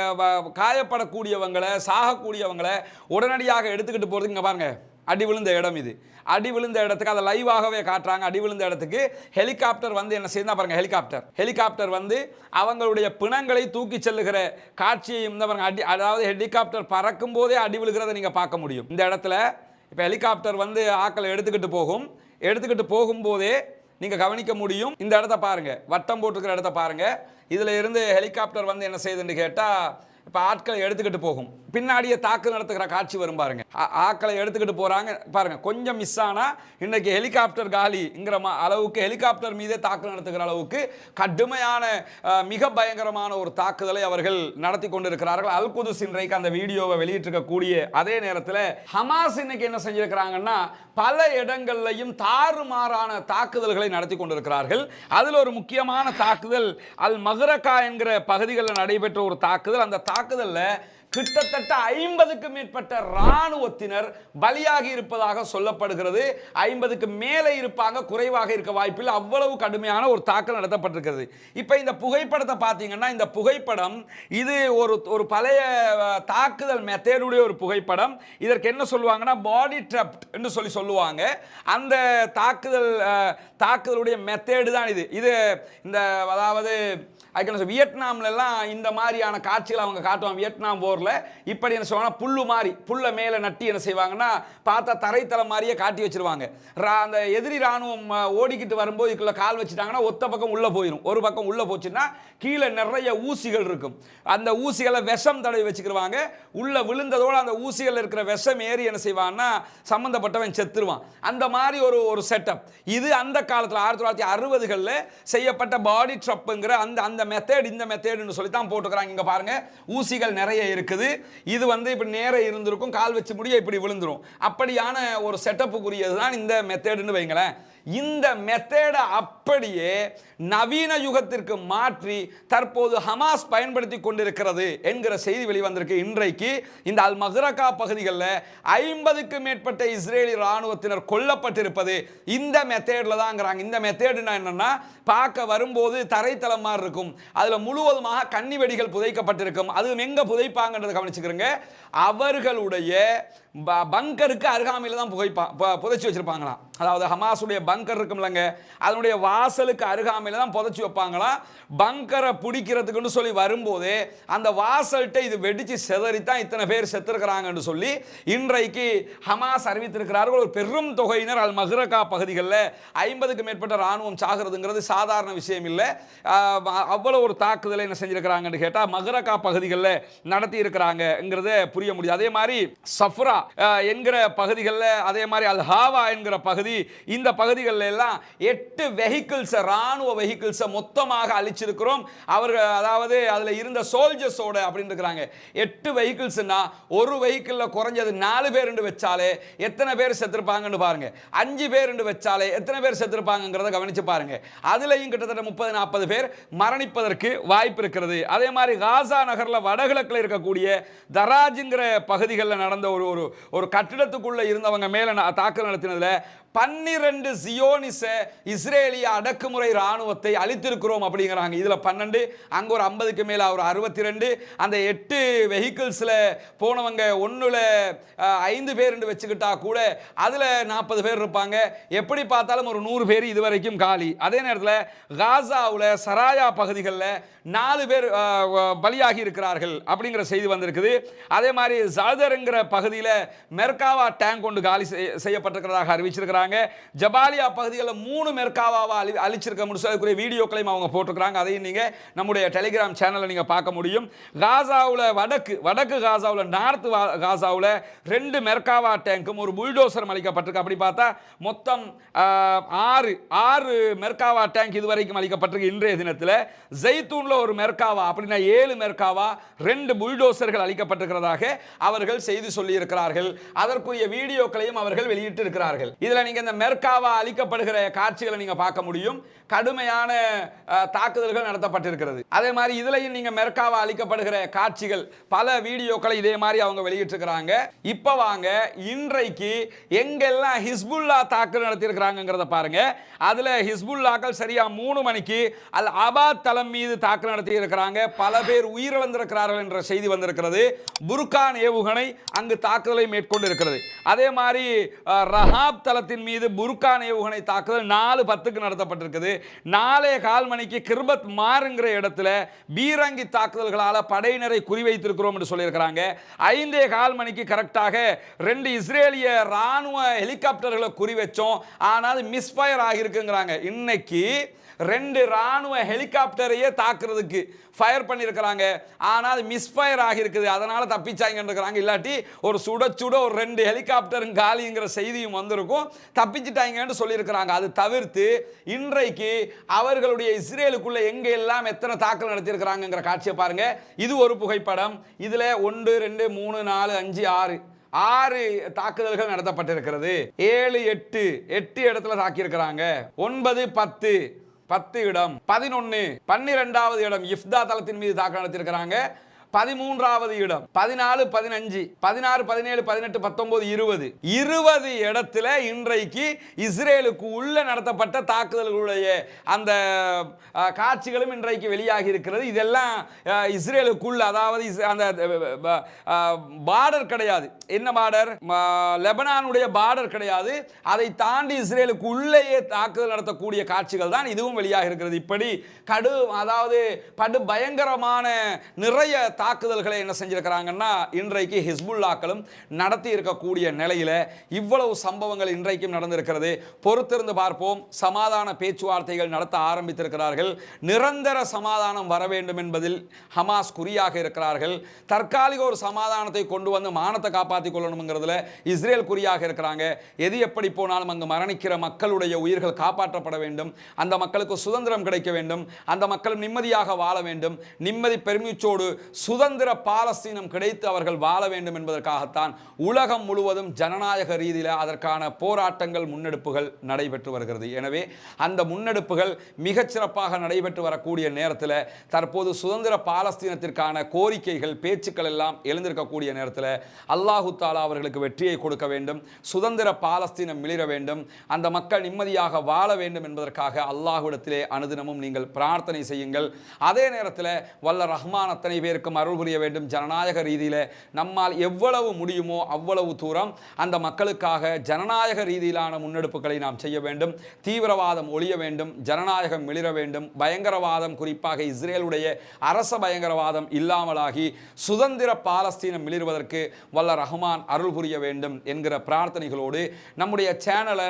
காயப்படக்கூடியவங்களை சாகக்கூடியவங்களை உடனடியாக எடுத்துக்கிட்டு போறது. இங்க பாருங்க அடி விழுந்த இடம், இது அடி விழுந்த இடத்துக்கு அதை லைவாகவே காட்டுறாங்க. அடி விழுந்த இடத்துக்கு ஹெலிகாப்டர் வந்து என்ன செய்யுது பாருங்க, ஹெலிகாப்டர் வந்து அவங்களுடைய பிணங்களை தூக்கி செல்லுகிற காட்சியையும் அதாவது ஹெலிகாப்டர் பறக்கும் போதே அடி விழுகிறத நீங்க பார்க்க முடியும். இந்த இடத்துல இப்போ ஹெலிகாப்டர் வந்து ஆக்களை எடுத்துக்கிட்டு போகும்போதே நீங்க கவனிக்க முடியும். இந்த இடத்த பாருங்க, வட்டம் போட்டுக்கிற இடத்த பாருங்க. இதுல இருந்து ஹெலிகாப்டர் வந்து என்ன செய்யுதுன்னு கேட்டா இப்போ ஆட்களை எடுத்துக்கிட்டு போகும், பின்னாடியே தாக்கு நடத்துகிற காட்சி வரும் பாருங்க. ஆட்களை எடுத்துக்கிட்டு போறாங்க பாருங்க. கொஞ்சம் மிஸ் ஆனா இன்னைக்கு ஹெலிகாப்டர் காலிங்கிற அளவுக்கு ஹெலிகாப்டர் மீதே தாக்கு நடத்துகிற அளவுக்கு கடுமையான மிக பயங்கரமான ஒரு தாக்குதலை அவர்கள் நடத்தி கொண்டிருக்கிறார்கள். அல் குதுஸ் இன்றைக்கு அந்த வீடியோவை வெளியிட்டிருக்கக்கூடிய அதே நேரத்தில் ஹமாஸ் இன்னைக்கு என்ன செஞ்சிருக்கிறாங்கன்னா பல இடங்கள்லையும் தாறுமாறான தாக்குதல்களை நடத்தி கொண்டிருக்கிறார்கள். அதில் ஒரு முக்கியமான தாக்குதல் அல் மஹ்ரகா என்கிற பகுதிகளில் நடைபெற்ற ஒரு தாக்குதல். அந்த தாக்குதலில் கிட்டத்தட்ட 50க்கு மேற்பட்ட இராணுவத்தினர் பலியாகி இருப்பதாக சொல்லப்படுகிறது. 50க்கு மேலே இருப்பாங்க, குறைவாக இருக்க வாய்ப்பில்லை. அவ்வளவு கடுமையான ஒரு தாக்குதல் நடத்தப்பட்டிருக்கிறது. இப்போ இந்த புகைப்படத்தை பார்த்தீங்கன்னா இந்த புகைப்படம் இது ஒரு பழைய தாக்குதல் மெத்தேடுடைய ஒரு புகைப்படம். இதற்கு என்ன சொல்லுவாங்கன்னா பாடி ட்ராப்ட் என்று சொல்லுவாங்க. அந்த தாக்குதலுடைய மெத்தேடு தான் இது இந்த அதாவது வியட்நாம்ல எல்லாம் இந்த மாதிரியான காட்சிகள் அவங்க காட்டுவாங்க. வியட்நாம் போர்ல இப்படி என்ன செய்வாங்க, புல்ல மேல நட்டி என்ன செய்வாங்கன்னா பார்த்தா தரைத்தளம் மாதிரியே காட்டி வச்சிருவாங்க. அந்த எதிரி ராணுவம் ஓடிக்கிட்டு வரும்போது இதுக்குள்ள கால் வச்சுட்டாங்கன்னா ஒத்த பக்கம் உள்ள போயிடும். ஒரு பக்கம் உள்ள போச்சுன்னா கீழே நிறைய ஊசிகள் இருக்கும். அந்த ஊசிகளை விஷம் தடவி வச்சுக்கிடுவாங்க. உள்ள விழுந்ததோடு அந்த ஊசிகள் இருக்கிற விஷம் ஏறி என்ன செய்வான்னா சம்பந்தப்பட்டவன் செத்துருவான். அந்த மாதிரி ஒரு செட்டப் இது அந்த காலத்தில் 1960களில் செய்யப்பட்ட பாடி ட்ரப்புங்கிற அந்த மெத்தட், இந்த மெத்தட்னு சொல்லி தான் போட்டுக்கிறாங்க. இங்க பாருங்க ஊசிகள் நிறைய இருக்குது. இது வந்து இப்படி நேர இருந்திருக்கும், கால் வச்சு முடிய இப்படி விழுந்துரும். அப்படியான ஒரு செட்டப்புக்குரியது தான் இந்த மெத்தட்னு வைங்களேன். இந்த மெத்தேடை அப்படியே நவீன யுகத்திற்கு மாற்றி தற்போது ஹமாஸ் பயன்படுத்தி கொண்டிருக்கிறது என்கிற செய்தி வெளிவந்திருக்கு. இன்றைக்கு இந்த அல் மஹ்ரகா பகுதிகளில் 50க்கு மேற்பட்ட இஸ்ரேலி ராணுவத்தினர் கொல்லப்பட்டிருப்பது இந்த மெத்தேடில் தான்ங்கிறாங்க. இந்த மெத்தேடுனா என்னன்னா பார்க்க வரும்போது தரைத்தளம் மாதிரி இருக்கும், அதில் முழுவதுமாக கன்னி வெடிகள் புதைக்கப்பட்டிருக்கும். அது எங்க புதைப்பாங்கன்றதை கவனிச்சுக்கிறங்க. அவர்களுடைய பங்கருக்கு அருகாமையில் தான் புதைச்சி வச்சிருப்பாங்களாம். அதாவது ஹமாஸுடைய பங்கர் இருக்கும்லங்க, அதனுடைய வாசலுக்கு அருகாமையில் தான் புதைச்சி வைப்பாங்களாம். பங்கரை பிடிக்கிறதுக்குன்னு சொல்லி வரும்போது அந்த வாசல்கிட்ட இது வெடிச்சு செதறித்தான் இத்தனை பேர் செத்துருக்கிறாங்கன்னு சொல்லி இன்றைக்கு ஹமாஸ் அறிவித்திருக்கிறார்கள். ஒரு பெரும் தொகையினர் அல் மஹ்ரகா பகுதிகளில் 50க்கு மேற்பட்ட ராணுவம் சாகிறதுங்கிறது சாதாரண விஷயம் இல்லை. அவ்வளோ ஒரு தாக்குதலை என்ன செஞ்சிருக்கிறாங்கன்னு கேட்டால் மஹ்ரகா பகுதிகளில் நடத்தி இருக்கிறாங்கிறத புரிய முடியும். அதே மாதிரி சஃப்ரா என்கிற பகுதிகளில், அதே மாதிரி அல் ஹாவா என்கிற பகுதி, இந்த பகுதிகளில் எல்லாம் 8 வெஹிக்கிள்ஸ் ராணுவ வெஹிக்கிள்ஸ் மொத்தமாக அழிச்சிருக்கிறோம். அவர்கள் அதாவது அதில் இருந்த சோல்ஜர்ஸோட அப்படின்னு இருக்கிறாங்க. 8 வெஹிக்கிள்ஸ்னா ஒரு வெஹிக்கிளில் குறைஞ்சது 4 பேர் வச்சாலே எத்தனை பேர் செத்துருப்பாங்கன்னு பாருங்க. 5 பேர் வச்சாலே எத்தனை பேர் செத்துருப்பாங்கிறத கவனிச்சு பாருங்க. அதுலயும் கிட்டத்தட்ட 30-40 பேர் மரணிப்பதற்கு வாய்ப்பு இருக்கிறது. அதே மாதிரி காசா நகரில் வடகிழக்கில் இருக்கக்கூடிய தராஜுங்கிற பகுதிகளில் நடந்த ஒரு கட்டிடத்துக்குள்ள இருந்தவங்க மேல தாக்குதல் நடத்தினதுல 12 சியோனிச இஸ்ரேலிய அடக்குமுறை ராணுவத்தை அழித்திருக்கிறோம் அப்படிங்கிறாங்க. இதுல 12, அங்க ஒரு 50க்கு மேல ஒரு 62, அந்த 8 வெஹிக்கிள்ஸ்ல போனவங்க ஒண்ணுல 5 பேர் வச்சுக்கிட்டா கூட அதுல 40 பேர் இருப்பாங்க. எப்படி பார்த்தாலும் ஒரு 100 பேர் இதுவரைக்கும் காலி. அதே நேரத்தில் காசாவுல சராயா பகுதிகளில் 4 பேர் பலியாகி இருக்கிறார்கள் அப்படிங்கிற செய்தி வந்திருக்குது. அதே மாதிரி ஜாதர்ங்கிற பகுதியில் மெர்காவா டேங்க் கொண்டு காலி செய்யப்பட்டிருக்கிறதாக அறிவிச்சிருக்கிறாங்க. ஜபாலியா காலியா பகுதிகளில் 3 மெர்காவாவை அழிச்சிருக்க முடியும் வீடியோக்களையும் அவங்க போட்டிருக்கிறாங்க. அதையும் நீங்க நம்முடைய டெலிகிராம் சேனல்ல நீங்க பார்க்க முடியும். காசாவுல வடக்கு காசாவுல நார்த் காசாவுல 2 மெர்காவா டேங்கும் ஒரு புல்டோசர் அளிக்கப்பட்டிருக்கு. அப்படி பார்த்தா மொத்தம் 6 மெர்காவா டேங்க் இதுவரைக்கும் அளிக்கப்பட்டிருக்கு. இன்றைய தினத்தில் ஜெய்தூன்ல ஒரு மெர்காவா, அப்படின்னா 7 மெர்காவா 2 புல்டோசர்கள் அளிக்கப்பட்டிருக்கிறதாக அவர்கள் செய்தி சொல்லி இருக்கிறார்கள். அதற்குரிய வீடியோக்களையும் அவர்கள் வெளியிட்டு இருக்கிறார்கள். இதுல நீங்க இந்த மெர்காவா அளிக்கப்படுகிற காட்சிகளை நீங்க பார்க்க முடியும். கடுமையான தாக்குதல்கள் நடத்தப்பட்டிருக்கிறது. அதே மாதிரி இதுலயும் நீங்க மெர்காவா அளிக்கப்படுகிற காட்சிகள் பல வீடியோக்களை இதே மாதிரி அவங்க வெளியிட்டிருக்கிறாங்க. இப்ப வாங்க இன்றைக்கு எங்கெல்லாம் ஹிஸ்புல்லா தாக்குதல் நடத்தியிருக்கிறாங்கிறத பாருங்க. அதுல ஹிஸ்புல்லாக்கள் சரியா 3 மணிக்கு அல் அபாத் தளம் மீது தாக்குதல் நடத்தி இருக்கிறாங்க. பல பேர் உயிரிழந்திருக்கிறார்கள் என்ற செய்தி வந்திருக்கிறது. புர்கான் ஏவுகணை அங்கு தாக்குதலை மேற்கொண்டு இருக்கிறது. அதே மாதிரி ரஹாப் தளத்தின் மீது புர்கான் ஏவுகணை தாக்குதல் 4:10 நடத்தப்பட்டிருக்குது. 4:15 மணிக்கு கிர்பத் மாறுங்கிற இடத்துல பீரங்கி தாக்குதல்களால் படையினரை குறிவைத்திருக்கிறோம் என்று சொல்லியிருக்கிறாங்க. 5:15 மணிக்கு கரெக்டாக 2 இஸ்ரேலிய ராணுவ ஹெலிகாப்டர்களை குறிவச்சோம், ஆனால் மிஸ்ஃபயர் ஆகியிருக்குங்கிறாங்க. இன்னைக்கு 2 ராணுவ ஹெலிகாப்டரையே தாக்குறதுக்கு ஃபயர் பண்ணியிருக்கிறாங்க, ஆனால் மிஸ்ஃபயர் ஆகியிருக்குது, அதனால தப்பிச்சாங்க. இல்லாட்டி ஒரு சுட ஒரு 2 ஹெலிகாப்டரும் காலிங்கிற செய்தியும் வந்திருக்கும், தப்பிச்சிட்டாங்கன்னு சொல்லியிருக்கிறாங்க. அது தவிர்த்து இன்றைக்கு அவர்களுடைய இஸ்ரேலுக்குள்ள எங்க எல்லாம் எத்தனை தாக்குதல் நடத்தியிருக்கிறாங்கிற காட்சியை பாருங்க. இது ஒரு புகைப்படம். இதுல 1 2 3 4 5 6 தாக்குதல்கள் நடத்தப்பட்டிருக்கிறது. 7 8 இடத்துல தாக்கியிருக்கிறாங்க. 9 10 இடம், 11 12வது இடம் இஃப்தா தளத்தின் மீது தாக்குதல் நடத்தியிருக்கிறாங்க. 13வது இடம், 14 15 16 17 18 19 20 இடத்துல இன்றைக்கு இஸ்ரேலுக்கு உள்ள நடத்தப்பட்ட தாக்குதல்களுடைய அந்த காட்சிகளும் இன்றைக்கு வெளியாகி இருக்கிறது. இதெல்லாம் இஸ்ரேலுக்குள்ள, அதாவது அந்த பார்டர் கிடையாது. என்ன பார்டர்? லெபனானுடைய பார்டர் கிடையாது. அதை தாண்டி இஸ்ரேலுக்கு உள்ளேயே தாக்குதல் நடத்தக்கூடிய காட்சிகள் தான் இதுவும் வெளியாக இருக்கிறது. இப்படி அதாவது படு பயங்கரமான நிறைய தாக்குதல்களை என்ன செஞ்சிருக்கிறாங்கன்னா இன்றைக்கு ஹிஸ்புல்லாக்களும் நடத்தி இருக்கக்கூடிய நிலையில இவ்வளவு சம்பவங்கள் இன்றைக்கும் நடந்திருக்கிறது. பொறுத்திருந்து பார்ப்போம். சமாதான பேச்சுவார்த்தைகள் நடத்த ஆரம்பித்திருக்கிறார்கள். நிரந்தர சமாதானம் வர வேண்டும் என்பதில் ஹமாஸ் குறியாக இருக்கிறார்கள். தற்காலிக ஒரு சமாதானத்தை கொண்டு வந்து மானத்தை காப்பாற்றிக் கொள்ளணுங்கிறதுல இஸ்ரேல் குறியாக இருக்கிறாங்க. எது எப்படி போனாலும் அங்கு மரணிக்கிற மக்களுடைய உயிர்கள் காப்பாற்றப்பட வேண்டும். அந்த மக்களுக்கு சுதந்திரம் கிடைக்க வேண்டும். அந்த மக்கள் நிம்மதியாக வாழ வேண்டும். நிம்மதி பெருமிச்சோடு சுதந்திர பாலஸ்தீனம் கிடைத்து அவர்கள் வாழ வேண்டும் என்பதற்காகத்தான் உலகம் முழுவதும் ஜனநாயக ரீதியில் அதற்கான போராட்டங்கள் முன்னெடுப்புகள் நடைபெற்று வருகிறது. எனவே அந்த முன்னெடுப்புகள் மிகச்சிறப்பாக நடைபெற்று வரக்கூடிய நேரத்தில் தற்போது சுதந்திர பாலஸ்தீனத்திற்கான கோரிக்கைகள் பேச்சுக்கள் எல்லாம் எழுந்திருக்கக்கூடிய நேரத்தில் அல்லாஹு தாலா அவர்களுக்கு வெற்றியை கொடுக்க வேண்டும். சுதந்திர பாலஸ்தீனம் மிளிர வேண்டும். அந்த மக்கள் நிம்மதியாக வாழ வேண்டும் என்பதற்காக அல்லாஹ்விடத்திலே அனுதினமும் நீங்கள் பிரார்த்தனை செய்யுங்கள். அதே நேரத்தில் வல்ல ரஹ்மான் அத்தனை பேருக்கும் அருள் புரிய வேண்டும். ஜனநாயக ரீதியில் நம்மால் எவ்வளவு முடியுமோ அவ்வளவு தூரம் அந்த மக்களுக்காக ஜனநாயக ரீதியிலான முன்னெடுப்புகளை நாம் செய்ய வேண்டும். தீவிரவாதம் ஒழிய வேண்டும். ஜனநாயகம் மிளிர வேண்டும். பயங்கரவாதம், குறிப்பாக இஸ்ரேலுடைய அரச பயங்கரவாதம் இல்லாமலாகி சுதந்திர பாலஸ்தீனம் மிளிர்வதற்கு வல்ல ரஹ்மான் அருள் புரிய வேண்டும் என்கிற பிரார்த்தனைகளோடு நம்முடைய சேனலை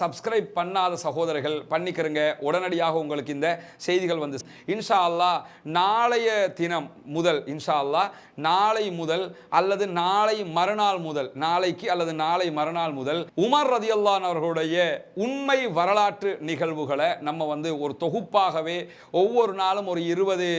சப்ஸ்கிரைப் பண்ணாத சகோதரர்கள் பண்ணிக்கிறங்க. உடனடியாக உங்களுக்கு இந்த செய்திகள் வந்து இன்ஷா அல்லாஹ் நாளைய தினம் முதல் இன்ஷா அல்லாஹ் நாளை முதல் அல்லது நாளை மறுநாள் முதல், நாளைக்கு அல்லது நாளை மறுநாள் முதல் உமர் ரலியல்லாஹு அன்ஹு அவர்களுடைய உண்மை வரலாற்று நிகழ்வுகளை நம்ம வந்து ஒரு தொகுப்பாகவே ஒவ்வொரு நாளும் ஒரு 20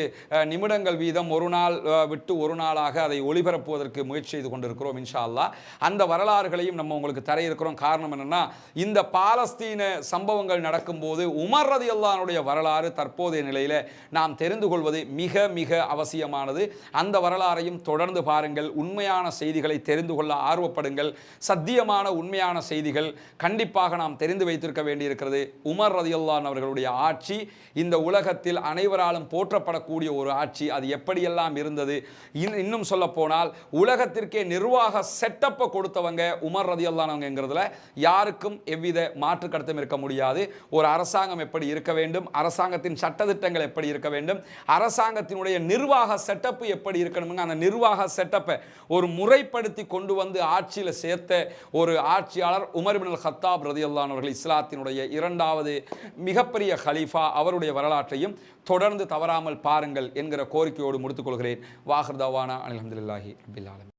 நிமிடங்கள் வீதம் ஒரு நாள் விட்டு ஒரு நாளாக அதை ஒளிபரப்புவதற்கு முயற்சி செய்து கொண்டிருக்கிறோம். இன்ஷா அல்லாஹ் அந்த வரலாறுகளையும் நம்ம உங்களுக்கு தர இருக்கிறோம். காரணம் என்னன்னா, இந்த பாலஸ்தீன சம்பவங்கள் நடக்கும்போது உமர் ரலியல்லாஹு அன்ஹுடைய வரலாறு தற்போதைய நிலையில நாம் தெரிந்து கொள்வது மிக மிக அவசியமானது. அந்த வரலாறையும் தொடர்ந்து பாருங்கள். உண்மையான செய்திகளை தெரிந்து கொள்ள ஆர்வப்படுங்கள். சத்தியமான உண்மையான செய்திகள் கண்டிப்பாக நாம் தெரிந்து வைத்திருக்க வேண்டியிருக்கிறது. உமர் ரலியல்லாஹு அன்ஹு அவர்களுடைய ஆட்சி இந்த உலகத்தில் அனைவராலும் போற்றப்படக்கூடிய ஒரு ஆட்சி. அது எப்படியெல்லாம் இருந்தது, இன்னும் சொல்ல போனால் உலகத்திற்கே நிர்வாக செட்டப்பை கொடுத்தவங்க உமர் ரலியல்லாஹு அன்ஹுங்கிறதுல யாருக்கும் எவ்வித மாற்று கருத்தும் இருக்க முடியாது. ஒரு அரசாங்கம் எப்படி இருக்க வேண்டும், அரசாங்கத்தின் சட்டதிட்டங்கள் எப்படி இருக்க வேண்டும், அரசாங்கத்தினுடைய நிர்வாக செட்டப் செட்டப் எப்படி இருக்கணுங்க, அந்த நிர்வாக செட்டப்பை ஒரு முறைப்படுத்தி கொண்டு வந்து ஆட்சியில் சேர்த்த ஒரு ஆட்சியாளர் உமர் இப்னு அல்-கத்தாப் ரலியல்லாஹு அன்ஹு அவர்கள், இஸ்லாத்தினுடைய இரண்டாவது மிகப்பெரிய கலீஃபா. அவருடைய வரலாற்றையும் தொடர்ந்து தவறாமல் பாருங்கள் என்கிற கோரிக்கையோடு முடித்துக் கொள்கிறேன். வாஹிர் தவானா அல்ஹம்துலில்லாஹி ரப்பில் ஆலமீன்.